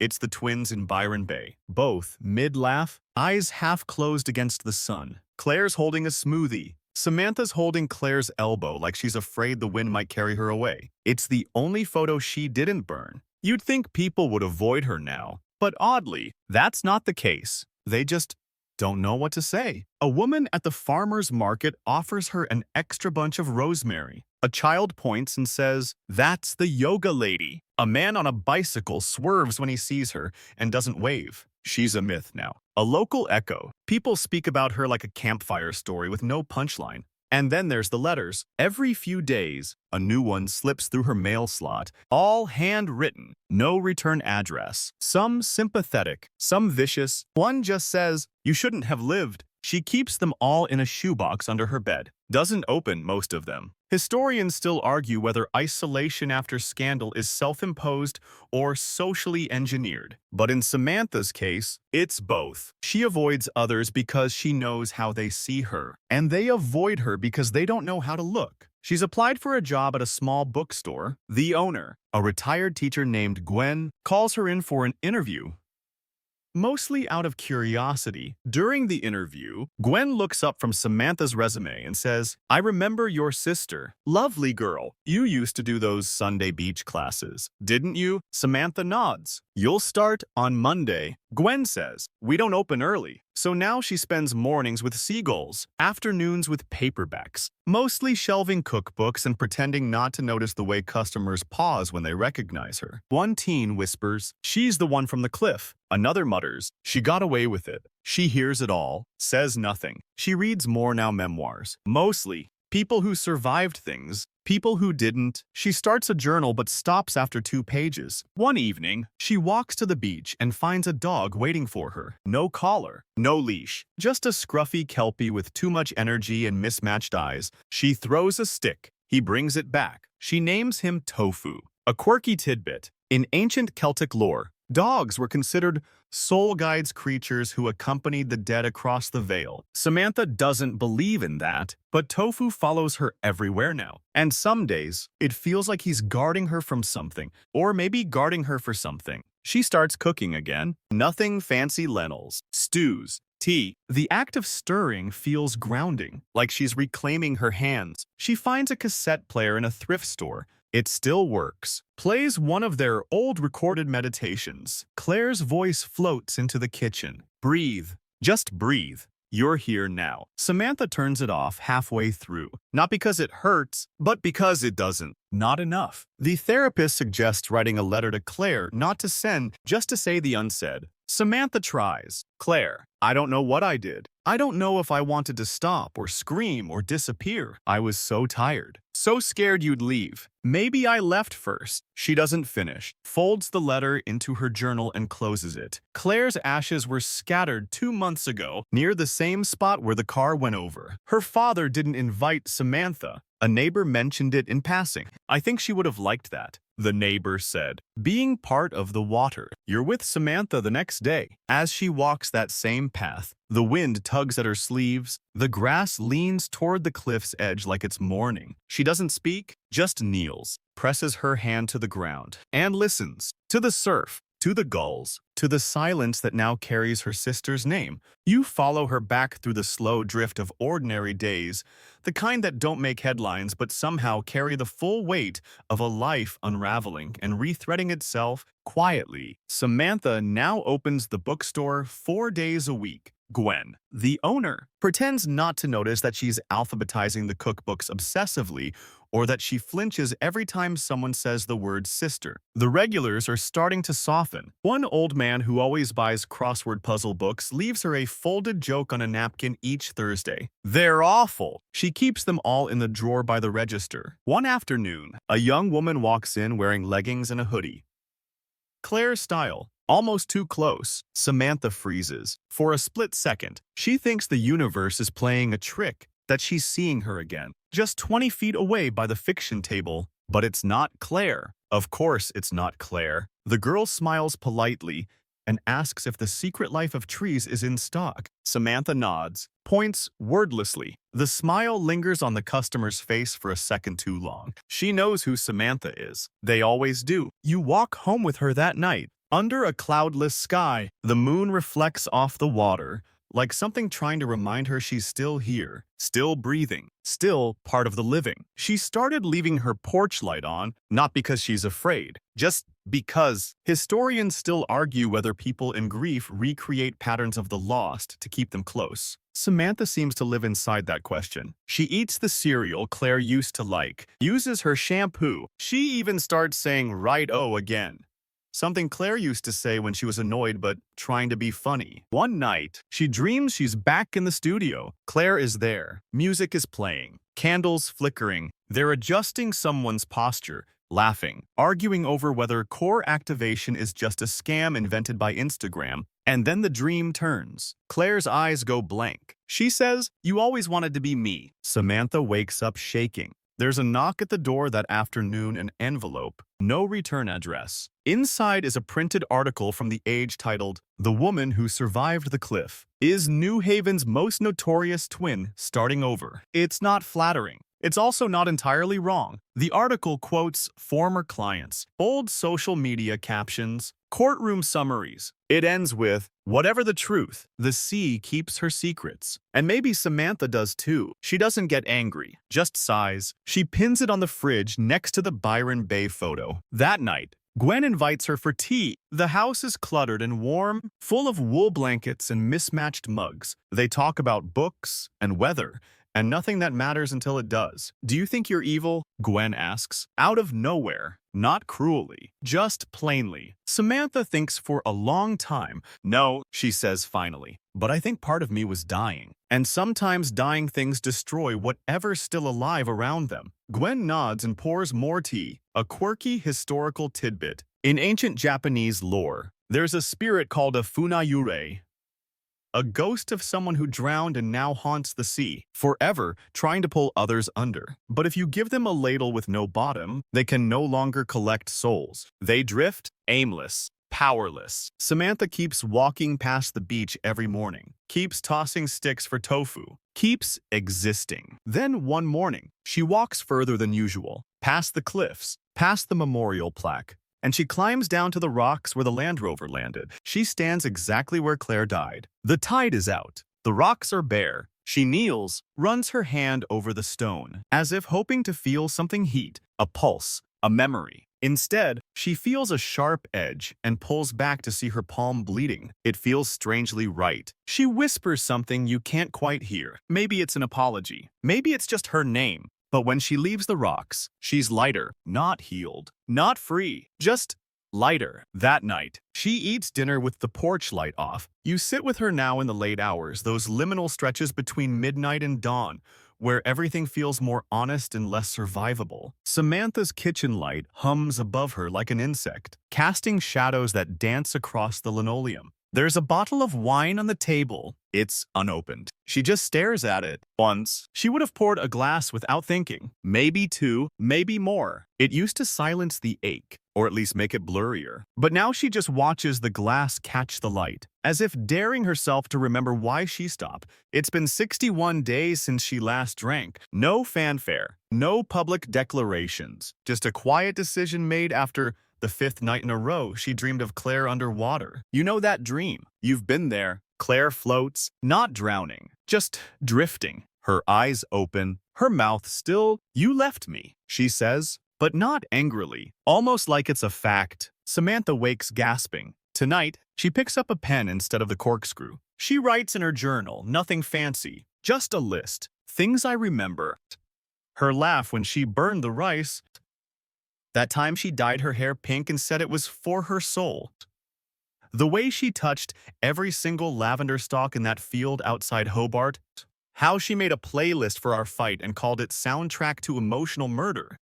[SPEAKER 1] It's the twins in Byron Bay, both mid-laugh, eyes half closed against the sun. Claire's holding a smoothie. Samantha's holding Claire's elbow like she's afraid the wind might carry her away. It's the only photo she didn't burn. You'd think people would avoid her now, but oddly, that's not the case. They just don't know what to say. A woman at the farmer's market offers her an extra bunch of rosemary. A child points and says, "That's the yoga lady." A man on a bicycle swerves when he sees her and doesn't wave. She's a myth now. A local echo. People speak about her like a campfire story with no punchline. And then there's the letters. Every few days, a new one slips through her mail slot, all handwritten, no return address. Some sympathetic, some vicious. One just says, "You shouldn't have lived." She keeps them all in a shoebox under her bed. Doesn't open most of them. Historians still argue whether isolation after scandal is self-imposed or socially engineered. But in Samantha's case, it's both. She avoids others because she knows how they see her, and they avoid her because they don't know how to look. She's applied for a job at a small bookstore. The owner, a retired teacher named Gwen, calls her in for an interview. Mostly out of curiosity, during the interview, Gwen looks up from Samantha's resume and says, "I remember your sister. Lovely girl. You used to do those Sunday beach classes, didn't you?" Samantha nods. "You'll start on Monday." Gwen says, "We don't open early." So now she spends mornings with seagulls, afternoons with paperbacks, mostly shelving cookbooks and pretending not to notice the way customers pause when they recognize her. One teen whispers, "She's the one from the cliff." Another mutters, "She got away with it." She hears it all, says nothing. She reads more now memoirs, mostly People who survived things, people who didn't. She starts a journal but stops after 2 pages. One evening, she walks to the beach and finds a dog waiting for her. No collar, no leash, just a scruffy kelpie with too much energy and mismatched eyes. She throws a stick. He brings it back. She names him Tofu. A quirky tidbit. In ancient Celtic lore, dogs were considered soul guides, creatures who accompanied the dead across the veil. Samantha doesn't believe in that, but Tofu follows her everywhere now. And some days, it feels like he's guarding her from something, or maybe guarding her for something. She starts cooking again. Nothing fancy lentils, stews, tea. The act of stirring feels grounding, like she's reclaiming her hands. She finds a cassette player in a thrift store. It still works. Plays one of their old recorded meditations. Claire's voice floats into the kitchen. Breathe. Just breathe. You're here now. Samantha turns it off halfway through. Not because it hurts, but because it doesn't. Not enough. The therapist suggests writing a letter to Claire, not to send, just to say the unsaid. Samantha tries. Claire, I don't know what I did. I don't know if I wanted to stop or scream or disappear. I was so tired. So scared you'd leave. Maybe I left first. She doesn't finish. Folds the letter into her journal and closes it. Claire's ashes were scattered 2 months ago, near the same spot where the car went over. Her father didn't invite Samantha. A neighbor mentioned it in passing. I think she would have liked that. The neighbor said, being part of the water. You're with Samantha the next day. As she walks that same path, the wind tugs at her sleeves. The grass leans toward the cliff's edge like it's mourning. She doesn't speak, just kneels, presses her hand to the ground, and listens to the surf, to the gulls, to the silence that now carries her sister's name. You follow her back through the slow drift of ordinary days, the kind that don't make headlines but somehow carry the full weight of a life unraveling and rethreading itself quietly. Samantha now opens the bookstore 4 days a week. Gwen, the owner, pretends not to notice that she's alphabetizing the cookbooks obsessively or that she flinches every time someone says the word sister. The regulars are starting to soften. One old man who always buys crossword puzzle books leaves her a folded joke on a napkin each Thursday. They're awful. She keeps them all in the drawer by the register. One afternoon, a young woman walks in wearing leggings and a hoodie. Claire's style. Almost too close. Samantha freezes. For a split second, she thinks the universe is playing a trick, that she's seeing her again, just 20 feet away by the fiction table. But it's not Claire. Of course it's not Claire. The girl smiles politely and asks if the Secret Life of Trees is in stock. Samantha nods, points wordlessly. The smile lingers on the customer's face for a second too long. She knows who Samantha is. They always do. You walk home with her that night. Under a cloudless sky, the moon reflects off the water, like something trying to remind her she's still here, still breathing, still part of the living. She started leaving her porch light on, not because she's afraid, just because. Historians still argue whether people in grief recreate patterns of the lost to keep them close. Samantha seems to live inside that question. She eats the cereal Claire used to like, uses her shampoo. She even starts saying right-o again. Something Claire used to say when she was annoyed but trying to be funny. One night, she dreams she's back in the studio. Claire is there. Music is playing. Candles flickering. They're adjusting someone's posture, laughing, arguing over whether core activation is just a scam invented by Instagram. And then the dream turns. Claire's eyes go blank. She says, "You always wanted to be me." Samantha wakes up shaking. There's a knock at the door that afternoon, an envelope, no return address. Inside is a printed article from The Age titled, "The Woman Who Survived the Cliff. Is New Haven's Most Notorious Twin Starting Over?" It's not flattering. It's also not entirely wrong. The article quotes former clients, old social media captions, courtroom summaries. It ends with, "Whatever the truth, the sea keeps her secrets." And maybe Samantha does too. She doesn't get angry, just sighs. She pins it on the fridge next to the Byron Bay photo. That night, Gwen invites her for tea. The house is cluttered and warm, full of wool blankets and mismatched mugs. They talk about books and weather and nothing that matters until it does. Do you think you're evil? Gwen asks, out of nowhere. Not cruelly, just plainly. Samantha thinks for a long time. No, she says finally, but I think part of me was dying. And sometimes dying things destroy whatever's still alive around them. Gwen nods and pours more tea, a quirky historical tidbit. In ancient Japanese lore, there's a spirit called a funayure, a ghost of someone who drowned and now haunts the sea, forever trying to pull others under. But if you give them a ladle with no bottom, they can no longer collect souls. They drift, aimless, powerless. Samantha keeps walking past the beach every morning, keeps tossing sticks for tofu, keeps existing. Then one morning, she walks further than usual, past the cliffs, past the memorial plaque, and she climbs down to the rocks where the Land Rover landed. She stands exactly where Claire died. The tide is out. The rocks are bare. She kneels, runs her hand over the stone, as if hoping to feel something heat, a pulse, a memory. Instead, she feels a sharp edge and pulls back to see her palm bleeding. It feels strangely right. She whispers something you can't quite hear. Maybe it's an apology. Maybe it's just her name. But when she leaves the rocks, she's lighter, not healed, not free, just lighter. That night, she eats dinner with the porch light off. You sit with her now in the late hours, those liminal stretches between midnight and dawn, where everything feels more honest and less survivable. Samantha's kitchen light hums above her like an insect, casting shadows that dance across the linoleum. There's a bottle of wine on the table. It's unopened. She just stares at it. Once, she would have poured a glass without thinking. Maybe two, maybe more. It used to silence the ache, or at least make it blurrier. But now she just watches the glass catch the light, as if daring herself to remember why she stopped. It's been 61 days since she last drank. No fanfare, no public declarations, just a quiet decision made after the 5th night in a row she dreamed of Claire underwater. You know that dream. You've been there. Claire floats, not drowning, just drifting. Her eyes open, her mouth still. You left me, she says, but not angrily, almost like it's a fact. Samantha wakes gasping. Tonight, she picks up a pen instead of the corkscrew. She writes in her journal, nothing fancy, just a list. Things I remember. Her laugh when she burned the rice. That time she dyed her hair pink and said it was for her soul. The way she touched every single lavender stalk in that field outside Hobart. How she made a playlist for our fight and called it Soundtrack to Emotional Murder.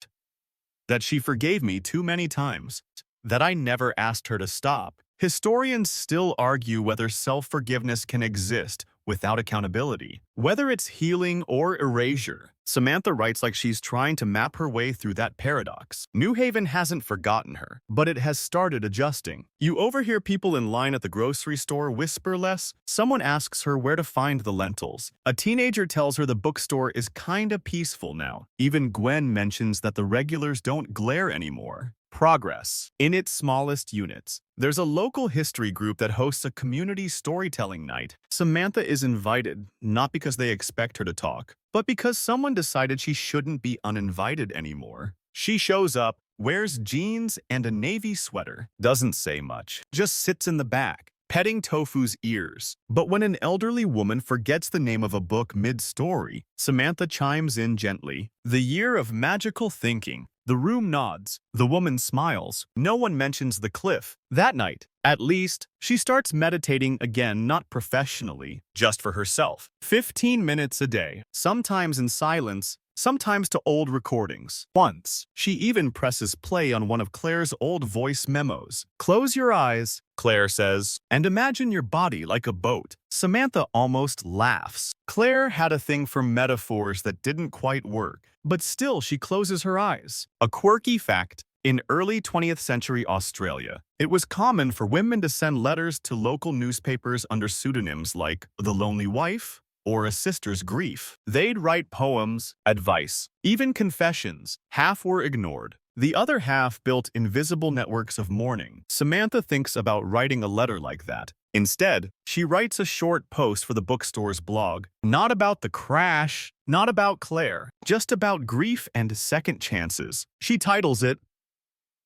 [SPEAKER 1] That she forgave me too many times. That I never asked her to stop. Historians still argue whether self-forgiveness can exist without accountability, whether it's healing or erasure. Samantha writes like she's trying to map her way through that paradox. New Haven hasn't forgotten her, but it has started adjusting. You overhear people in line at the grocery store whisper less. Someone asks her where to find the lentils. A teenager tells her the bookstore is kinda peaceful now. Even Gwen mentions that the regulars don't glare anymore. Progress. In its smallest units, there's a local history group that hosts a community storytelling night. Samantha is invited, not because they expect her to talk, but because someone decided she shouldn't be uninvited anymore. She shows up, wears jeans and a navy sweater, doesn't say much, just sits in the back, petting Tofu's ears. But when an elderly woman forgets the name of a book mid-story, Samantha chimes in gently. The year of magical thinking. The room nods. The woman smiles. No one mentions the cliff. That night, at least, she starts meditating again, not professionally, just for herself. 15 minutes a day, sometimes in silence, sometimes to old recordings. Once, she even presses play on one of Claire's old voice memos. Close your eyes, Claire says, and imagine your body like a boat. Samantha almost laughs. Claire had a thing for metaphors that didn't quite work, but still she closes her eyes. A quirky fact, in early 20th century Australia, it was common for women to send letters to local newspapers under pseudonyms like The Lonely Wife or A Sister's Grief. They'd write poems, advice, even confessions. Half were ignored. The other half built invisible networks of mourning. Samantha thinks about writing a letter like that. Instead, she writes a short post for the bookstore's blog. Not about the crash, not about Claire, just about grief and second chances. She titles it,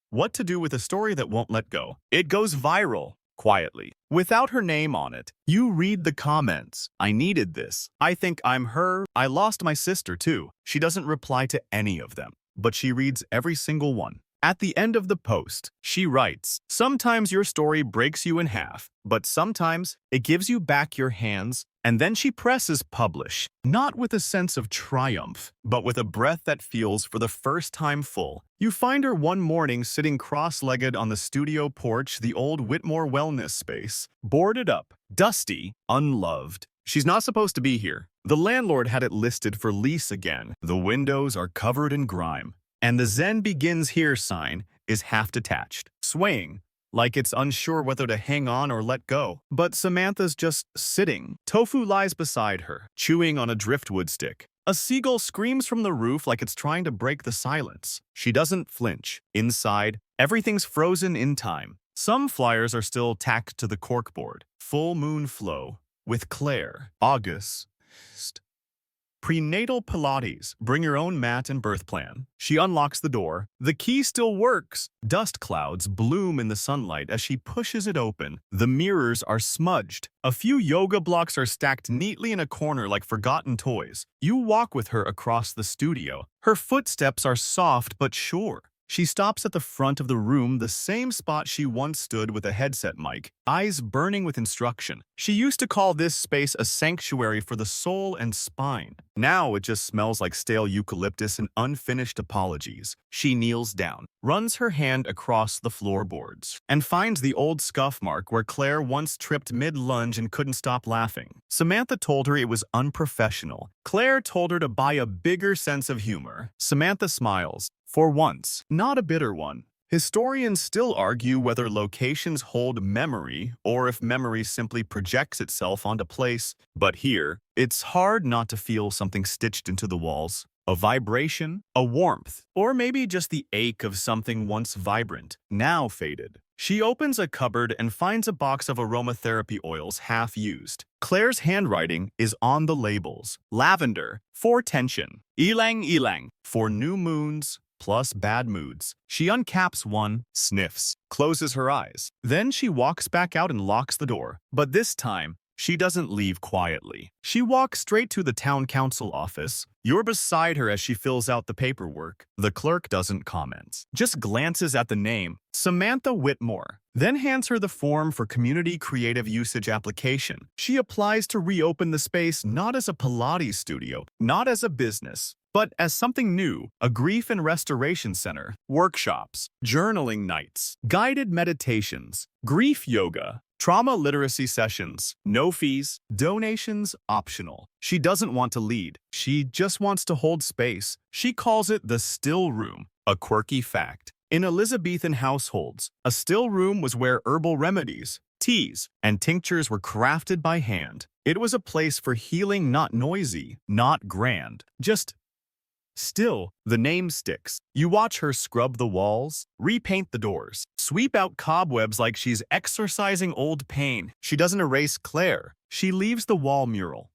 [SPEAKER 1] What to Do with a Story That Won't Let Go. It goes viral. quietly. Without her name on it, you read the comments. I needed this. I think I'm her. I lost my sister too. She doesn't reply to any of them, but she reads every single one. At the end of the post, she writes, "Sometimes your story breaks you in half, but sometimes it gives you back your hands." And then she presses publish, not with a sense of triumph, but with a breath that feels for the first time full. You find her one morning sitting cross-legged on the studio porch, the old Whitmore wellness space, boarded up, dusty, unloved. She's not supposed to be here. The landlord had it listed for lease again. The windows are covered in grime, and the Zen Begins Here sign is half detached, swaying, like it's unsure whether to hang on or let go. But Samantha's just sitting. Tofu lies beside her, chewing on a driftwood stick. A seagull screams from the roof like it's trying to break the silence. She doesn't flinch. Inside, everything's frozen in time. Some flyers are still tacked to the corkboard. Full moon flow with Claire. August. Prenatal Pilates. Bring your own mat and birth plan. She unlocks the door. The key still works. Dust clouds bloom in the sunlight as she pushes it open. The mirrors are smudged. A few yoga blocks are stacked neatly in a corner like forgotten toys. You walk with her across the studio. Her footsteps are soft but sure. She stops at the front of the room, the same spot she once stood with a headset mic, eyes burning with instruction. She used to call this space a sanctuary for the soul and spine. Now it just smells like stale eucalyptus and unfinished apologies. She kneels down, runs her hand across the floorboards, and finds the old scuff mark where Claire once tripped mid-lunge and couldn't stop laughing. Samantha told her it was unprofessional. Claire told her to buy a bigger sense of humor. Samantha smiles. For once, not a bitter one. Historians still argue whether locations hold memory or if memory simply projects itself onto place. But here, it's hard not to feel something stitched into the walls. A vibration, a warmth, or maybe just the ache of something once vibrant, now faded. She opens a cupboard and finds a box of aromatherapy oils half used. Claire's handwriting is on the labels. Lavender, for tension. Ylang ylang, for new moons plus bad moods. She uncaps one, sniffs, closes her eyes. Then she walks back out and locks the door. But this time, she doesn't leave quietly. She walks straight to the town council office. You're beside her as she fills out the paperwork. The clerk doesn't comment, just glances at the name, Samantha Whitmore, then hands her the form for community creative usage application. She applies to reopen the space not as a Pilates studio, not as a business, but as something new, a grief and restoration center, workshops, journaling nights, guided meditations, grief yoga, trauma literacy sessions, no fees, donations optional. She doesn't want to lead. She just wants to hold space. She calls it the still room, a quirky fact. In Elizabethan households, a still room was where herbal remedies, teas, and tinctures were crafted by hand. It was a place for healing, not noisy, not grand, just still. The name sticks. You watch her scrub the walls, repaint the doors, sweep out cobwebs like she's exorcising old pain. She doesn't erase Claire. She leaves the wall mural.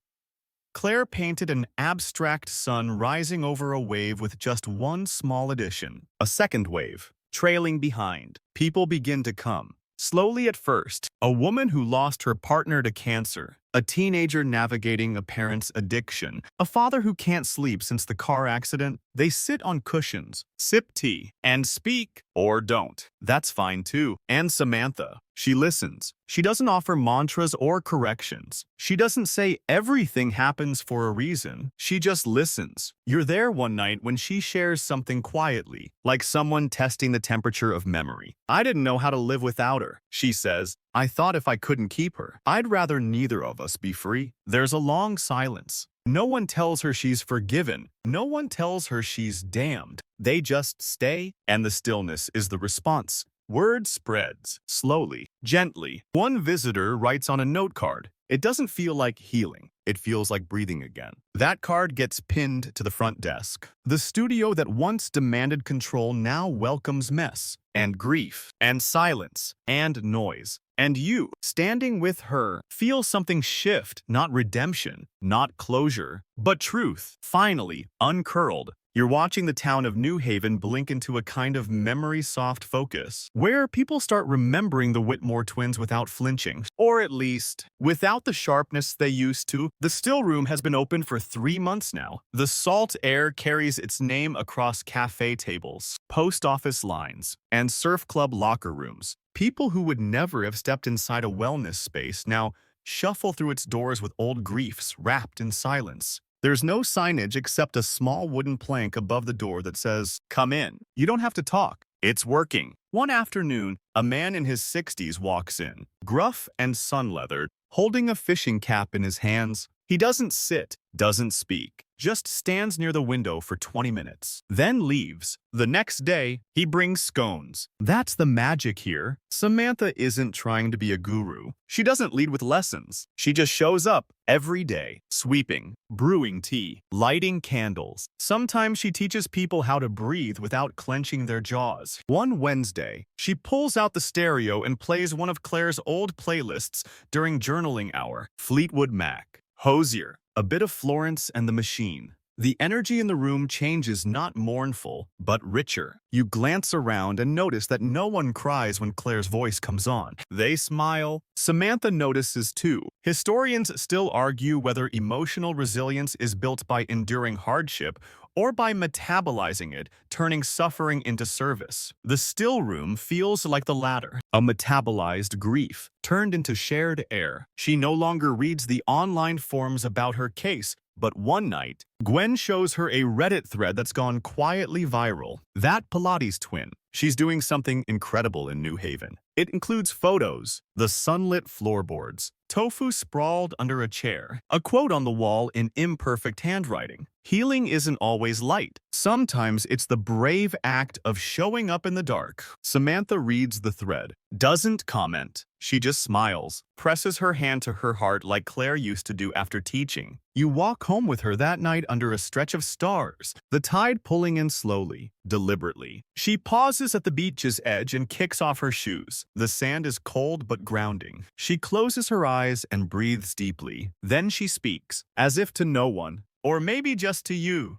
[SPEAKER 1] Claire painted an abstract sun rising over a wave with just one small addition. A second wave, trailing behind. People begin to come. Slowly at first, a woman who lost her partner to cancer, a teenager navigating a parent's addiction, a father who can't sleep since the car accident. They sit on cushions, sip tea, and speak, or don't. That's fine too. And Samantha, she listens. She doesn't offer mantras or corrections. She doesn't say everything happens for a reason. She just listens. You're there one night when she shares something quietly, like someone testing the temperature of memory. I didn't know how to live without her, she says. I thought if I couldn't keep her, I'd rather neither of us be free. There's a long silence. No one tells her she's forgiven. No one tells her she's damned. They just stay, and the stillness is the response. Word spreads, slowly, gently. One visitor writes on a note card. It doesn't feel like healing. It feels like breathing again. That card gets pinned to the front desk. The studio that once demanded control now welcomes mess, and grief, and silence, and noise. And you, standing with her, feel something shift, not redemption, not closure, but truth. Finally, uncurled, You're watching the town of New Haven blink into a kind of memory-soft focus, where people start remembering the Whitmore twins without flinching. Or at least, without the sharpness they used to. The still room has been open for 3 months now. The salt air carries its name across cafe tables, post office lines, and surf club locker rooms. People who would never have stepped inside a wellness space now shuffle through its doors with old griefs wrapped in silence. There's no signage except a small wooden plank above the door that says, "Come in." You don't have to talk. It's working. One afternoon, a man in his 60s walks in, gruff and sun-leathered, holding a fishing cap in his hands. He doesn't sit, doesn't speak, just stands near the window for 20 minutes, then leaves. The next day, he brings scones. That's the magic here. Samantha isn't trying to be a guru. She doesn't lead with lessons. She just shows up every day, sweeping, brewing tea, lighting candles. Sometimes she teaches people how to breathe without clenching their jaws. One Wednesday, she pulls out the stereo and plays one of Claire's old playlists during journaling hour. Fleetwood Mac, Hozier, a bit of Florence and the Machine. The energy in the room changes, not mournful, but richer. You glance around and notice that no one cries when Claire's voice comes on. They smile. Samantha notices too. Historians still argue whether emotional resilience is built by enduring hardship or by metabolizing it, turning suffering into service. The still room feels like the latter, a metabolized grief, turned into shared air. She no longer reads the online forums about her case, but one night, Gwen shows her a Reddit thread that's gone quietly viral. That Pilates twin. She's doing something incredible in New Haven. It includes photos, the sunlit floorboards, tofu sprawled under a chair, a quote on the wall in imperfect handwriting. Healing isn't always light. Sometimes it's the brave act of showing up in the dark. Samantha reads the thread, doesn't comment. She just smiles, presses her hand to her heart like Claire used to do after teaching. You walk home with her that night under a stretch of stars, the tide pulling in slowly, deliberately. She pauses at the beach's edge and kicks off her shoes. The sand is cold but grounding. She closes her eyes and breathes deeply. Then she speaks, as if to no one, or maybe just to you.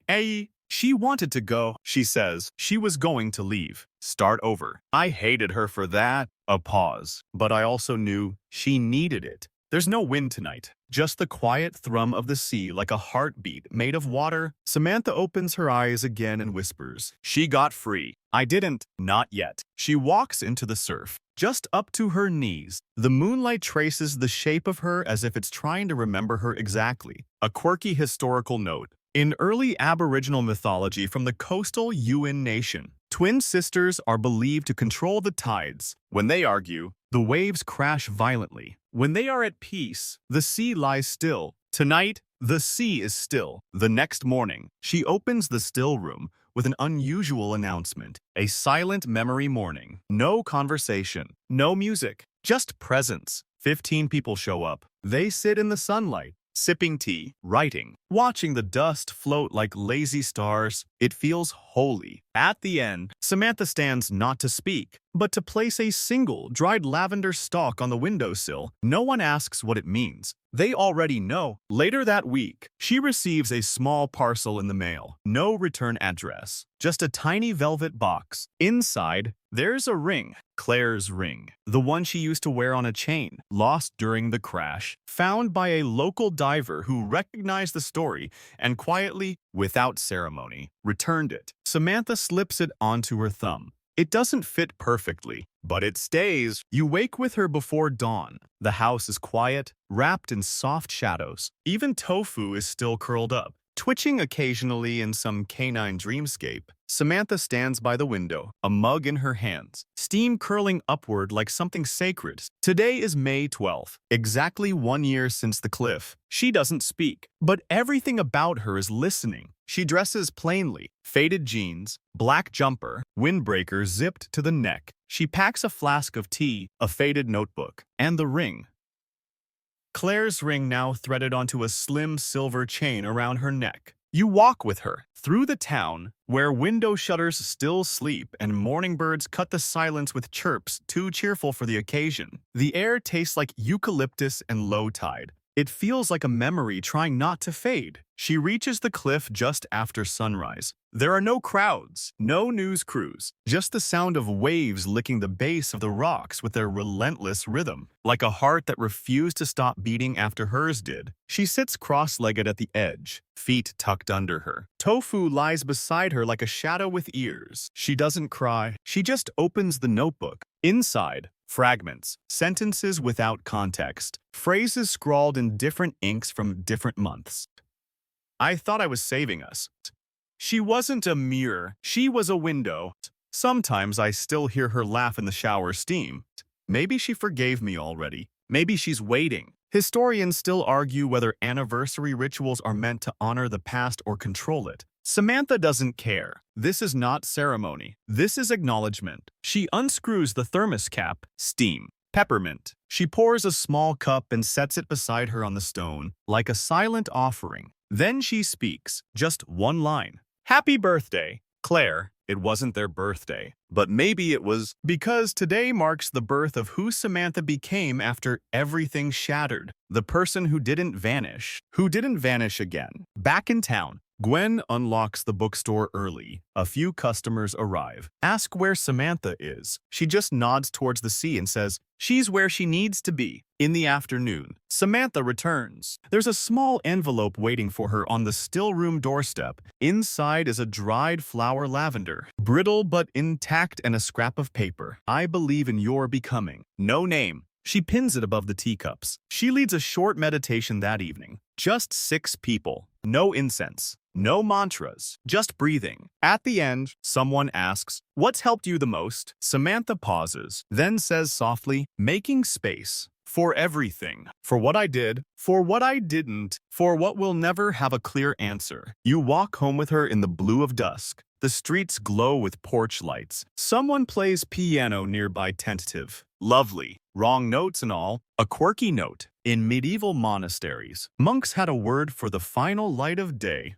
[SPEAKER 1] Hey. She wanted to go, she says. She was going to leave. Start over. I hated her for that. A pause. But I also knew she needed it. There's no wind tonight. Just the quiet thrum of the sea like a heartbeat made of water. Samantha opens her eyes again and whispers, she got free. I didn't. Not yet. She walks into the surf, just up to her knees. The moonlight traces the shape of her as if it's trying to remember her exactly. A quirky historical note. In early Aboriginal mythology from the coastal Yuin Nation, twin sisters are believed to control the tides. When they argue, the waves crash violently. When they are at peace, the sea lies still. Tonight, the sea is still. The next morning, she opens the still room with an unusual announcement. A silent memory morning. No conversation, no music, just presence. 15 people show up. They sit in the sunlight, sipping tea, writing, watching the dust float like lazy stars. It feels holy. At the end, Samantha stands not to speak, but to place a single dried lavender stalk on the windowsill. No one asks what it means. They already know. Later that week, she receives a small parcel in the mail. No return address, just a tiny velvet box. Inside, there's a ring. Claire's ring. The one she used to wear on a chain, lost during the crash. Found by a local diver who recognized the story and quietly, without ceremony, returned it. Samantha slips it onto her thumb. It doesn't fit perfectly, but it stays. You wake with her before dawn. The house is quiet, wrapped in soft shadows. Even Tofu is still curled up, twitching occasionally in some canine dreamscape. Samantha stands by the window, a mug in her hands, steam curling upward like something sacred. Today is May 12th, exactly 1 year since the cliff. She doesn't speak, but everything about her is listening. She dresses plainly, faded jeans, black jumper, windbreaker zipped to the neck. She packs a flask of tea, a faded notebook, and the ring. Claire's ring now threaded onto a slim silver chain around her neck. You walk with her through the town, where window shutters still sleep and morning birds cut the silence with chirps too cheerful for the occasion. The air tastes like eucalyptus and low tide. It feels like a memory trying not to fade. She reaches the cliff just after sunrise. There are no crowds, no news crews, just the sound of waves licking the base of the rocks with their relentless rhythm, like a heart that refused to stop beating after hers did. She sits cross-legged at the edge, feet tucked under her. Tofu lies beside her like a shadow with ears. She doesn't cry. She just opens the notebook. Inside, fragments, sentences without context, phrases scrawled in different inks from different months. I thought I was saving us. She wasn't a mirror, she was a window. Sometimes I still hear her laugh in the shower steam. Maybe she forgave me already. Maybe she's waiting. Historians still argue whether anniversary rituals are meant to honor the past or control it. Samantha doesn't care. This is not ceremony. This is acknowledgement. She unscrews the thermos cap. Steam. Peppermint. She pours a small cup and sets it beside her on the stone, like a silent offering. Then she speaks, just one line. Happy birthday, Claire. It wasn't their birthday, but maybe it was because today marks the birth of who Samantha became after everything shattered. The person who didn't vanish again. Back in town, Gwen unlocks the bookstore early. A few customers arrive. Ask where Samantha is. She just nods towards the sea and says, she's where she needs to be. In the afternoon, Samantha returns. There's a small envelope waiting for her on the still room doorstep. Inside is a dried flower lavender, brittle but intact, and a scrap of paper. I believe in your becoming. No name. She pins it above the teacups. She leads a short meditation that evening. Just 6 people. No incense. No mantras. Just breathing. At the end, someone asks, what's helped you the most? Samantha pauses, then says softly, making space. For everything. For what I did. For what I didn't. For what will never have a clear answer. You walk home with her in the blue of dusk. The streets glow with porch lights. Someone plays piano nearby, tentative. Lovely. Wrong notes and all. A quirky note. In medieval monasteries, monks had a word for the final light of day.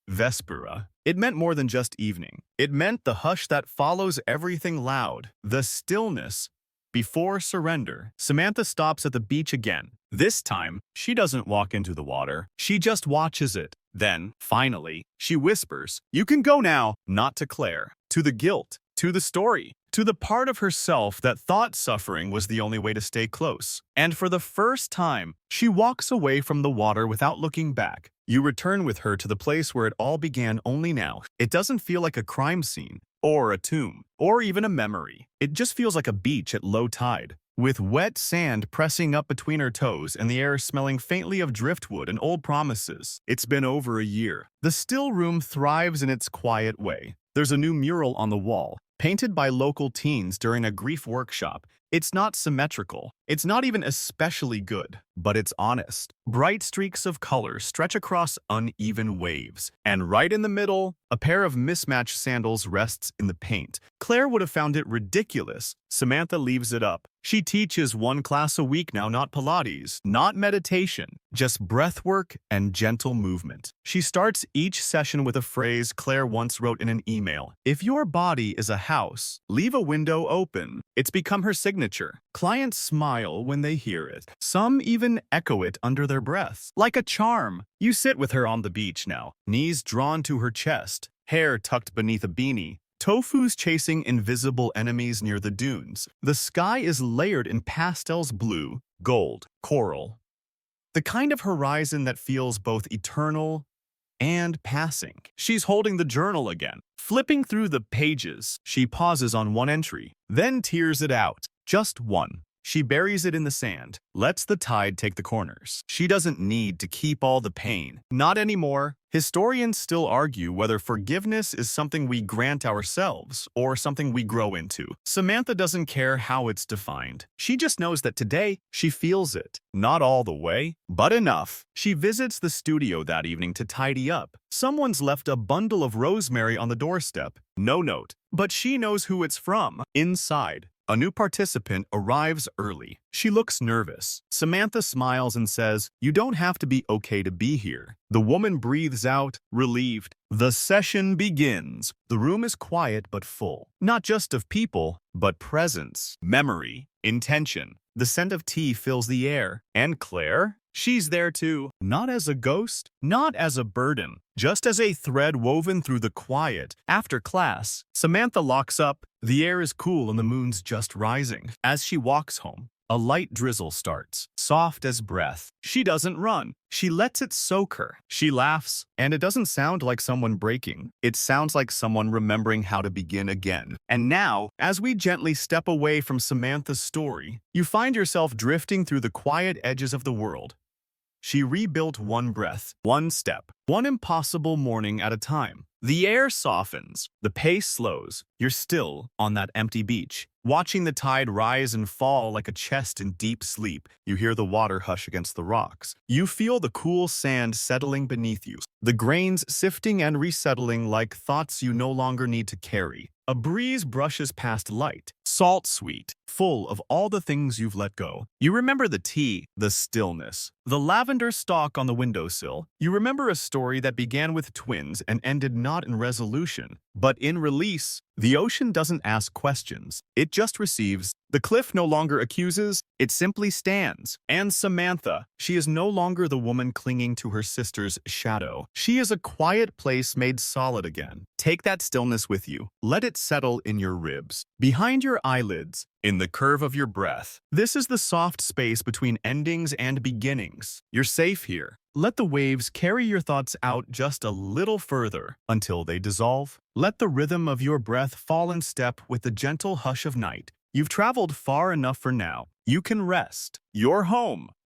[SPEAKER 1] Vespera. It meant more than just evening. It meant the hush that follows everything loud. The stillness. Before surrender, Samantha stops at the beach again. This time, she doesn't walk into the water. She just watches it. Then, finally, she whispers, you can go now, not to Claire, to the guilt, to the story, to the part of herself that thought suffering was the only way to stay close. And for the first time, she walks away from the water without looking back. You return with her to the place where it all began only now. It doesn't feel like a crime scene, or a tomb, or even a memory. It just feels like a beach at low tide, with wet sand pressing up between her toes and the air smelling faintly of driftwood and old promises. It's been over a year. The still room thrives in its quiet way. There's a new mural on the wall, painted by local teens during a grief workshop. It's not symmetrical. It's not even especially good, but it's honest. Bright streaks of color stretch across uneven waves, and right in the middle, a pair of mismatched sandals rests in the paint. Claire would have found it ridiculous. Samantha leaves it up. She teaches 1 class a week now, not Pilates, not meditation, just breath work and gentle movement. She starts each session with a phrase Claire once wrote in an email. If your body is a house, leave a window open. It's become her signature. Clients smile when they hear it. Some even echo it under their breath. Like a charm. You sit with her on the beach now, knees drawn to her chest, hair tucked beneath a beanie. Tofu's chasing invisible enemies near the dunes. The sky is layered in pastels, blue, gold, coral. The kind of horizon that feels both eternal and passing. She's holding the journal again. Flipping through the pages, she pauses on one entry, then tears it out. Just one. She buries it in the sand, lets the tide take the corners. She doesn't need to keep all the pain. Not anymore. Historians still argue whether forgiveness is something we grant ourselves or something we grow into. Samantha doesn't care how it's defined. She just knows that today she feels it. Not all the way, but enough. She visits the studio that evening to tidy up. Someone's left a bundle of rosemary on the doorstep. No note, but she knows who it's from. Inside, a new participant arrives early. She looks nervous. Samantha smiles and says, "You don't have to be okay to be here." The woman breathes out, relieved. The session begins. The room is quiet but full. Not just of people, but presence, memory, intention. The scent of tea fills the air. And Claire? She's there too. Not as a ghost, not as a burden, just as a thread woven through the quiet. After class, Samantha locks up. The air is cool and the moon's just rising. As she walks home, a light drizzle starts, soft as breath. She doesn't run. She lets it soak her. She laughs, and it doesn't sound like someone breaking. It sounds like someone remembering how to begin again. And now, as we gently step away from Samantha's story, you find yourself drifting through the quiet edges of the world. She rebuilt one breath, one step, one impossible morning at a time. The air softens, the pace slows. You're still on that empty beach, watching the tide rise and fall like a chest in deep sleep. You hear the water hush against the rocks. You feel the cool sand settling beneath you, the grains sifting and resettling like thoughts you no longer need to carry. A breeze brushes past light, salt sweet, full of all the things you've let go. You remember the tea, the stillness, the lavender stalk on the windowsill. You remember a story that began with twins and ended not in resolution, but in release. The ocean doesn't ask questions. It just receives. The cliff no longer accuses. It simply stands. And Samantha, she is no longer the woman clinging to her sister's shadow. She is a quiet place made solid again. Take that stillness with you. Let it settle in your ribs, behind your eyelids, in the curve of your breath. This is the soft space between endings and beginnings. You're safe here. Let the waves carry your thoughts out just a little further until they dissolve. Let the rhythm of your breath fall in step with the gentle hush of night. You've traveled far enough for now. You can rest. You're home.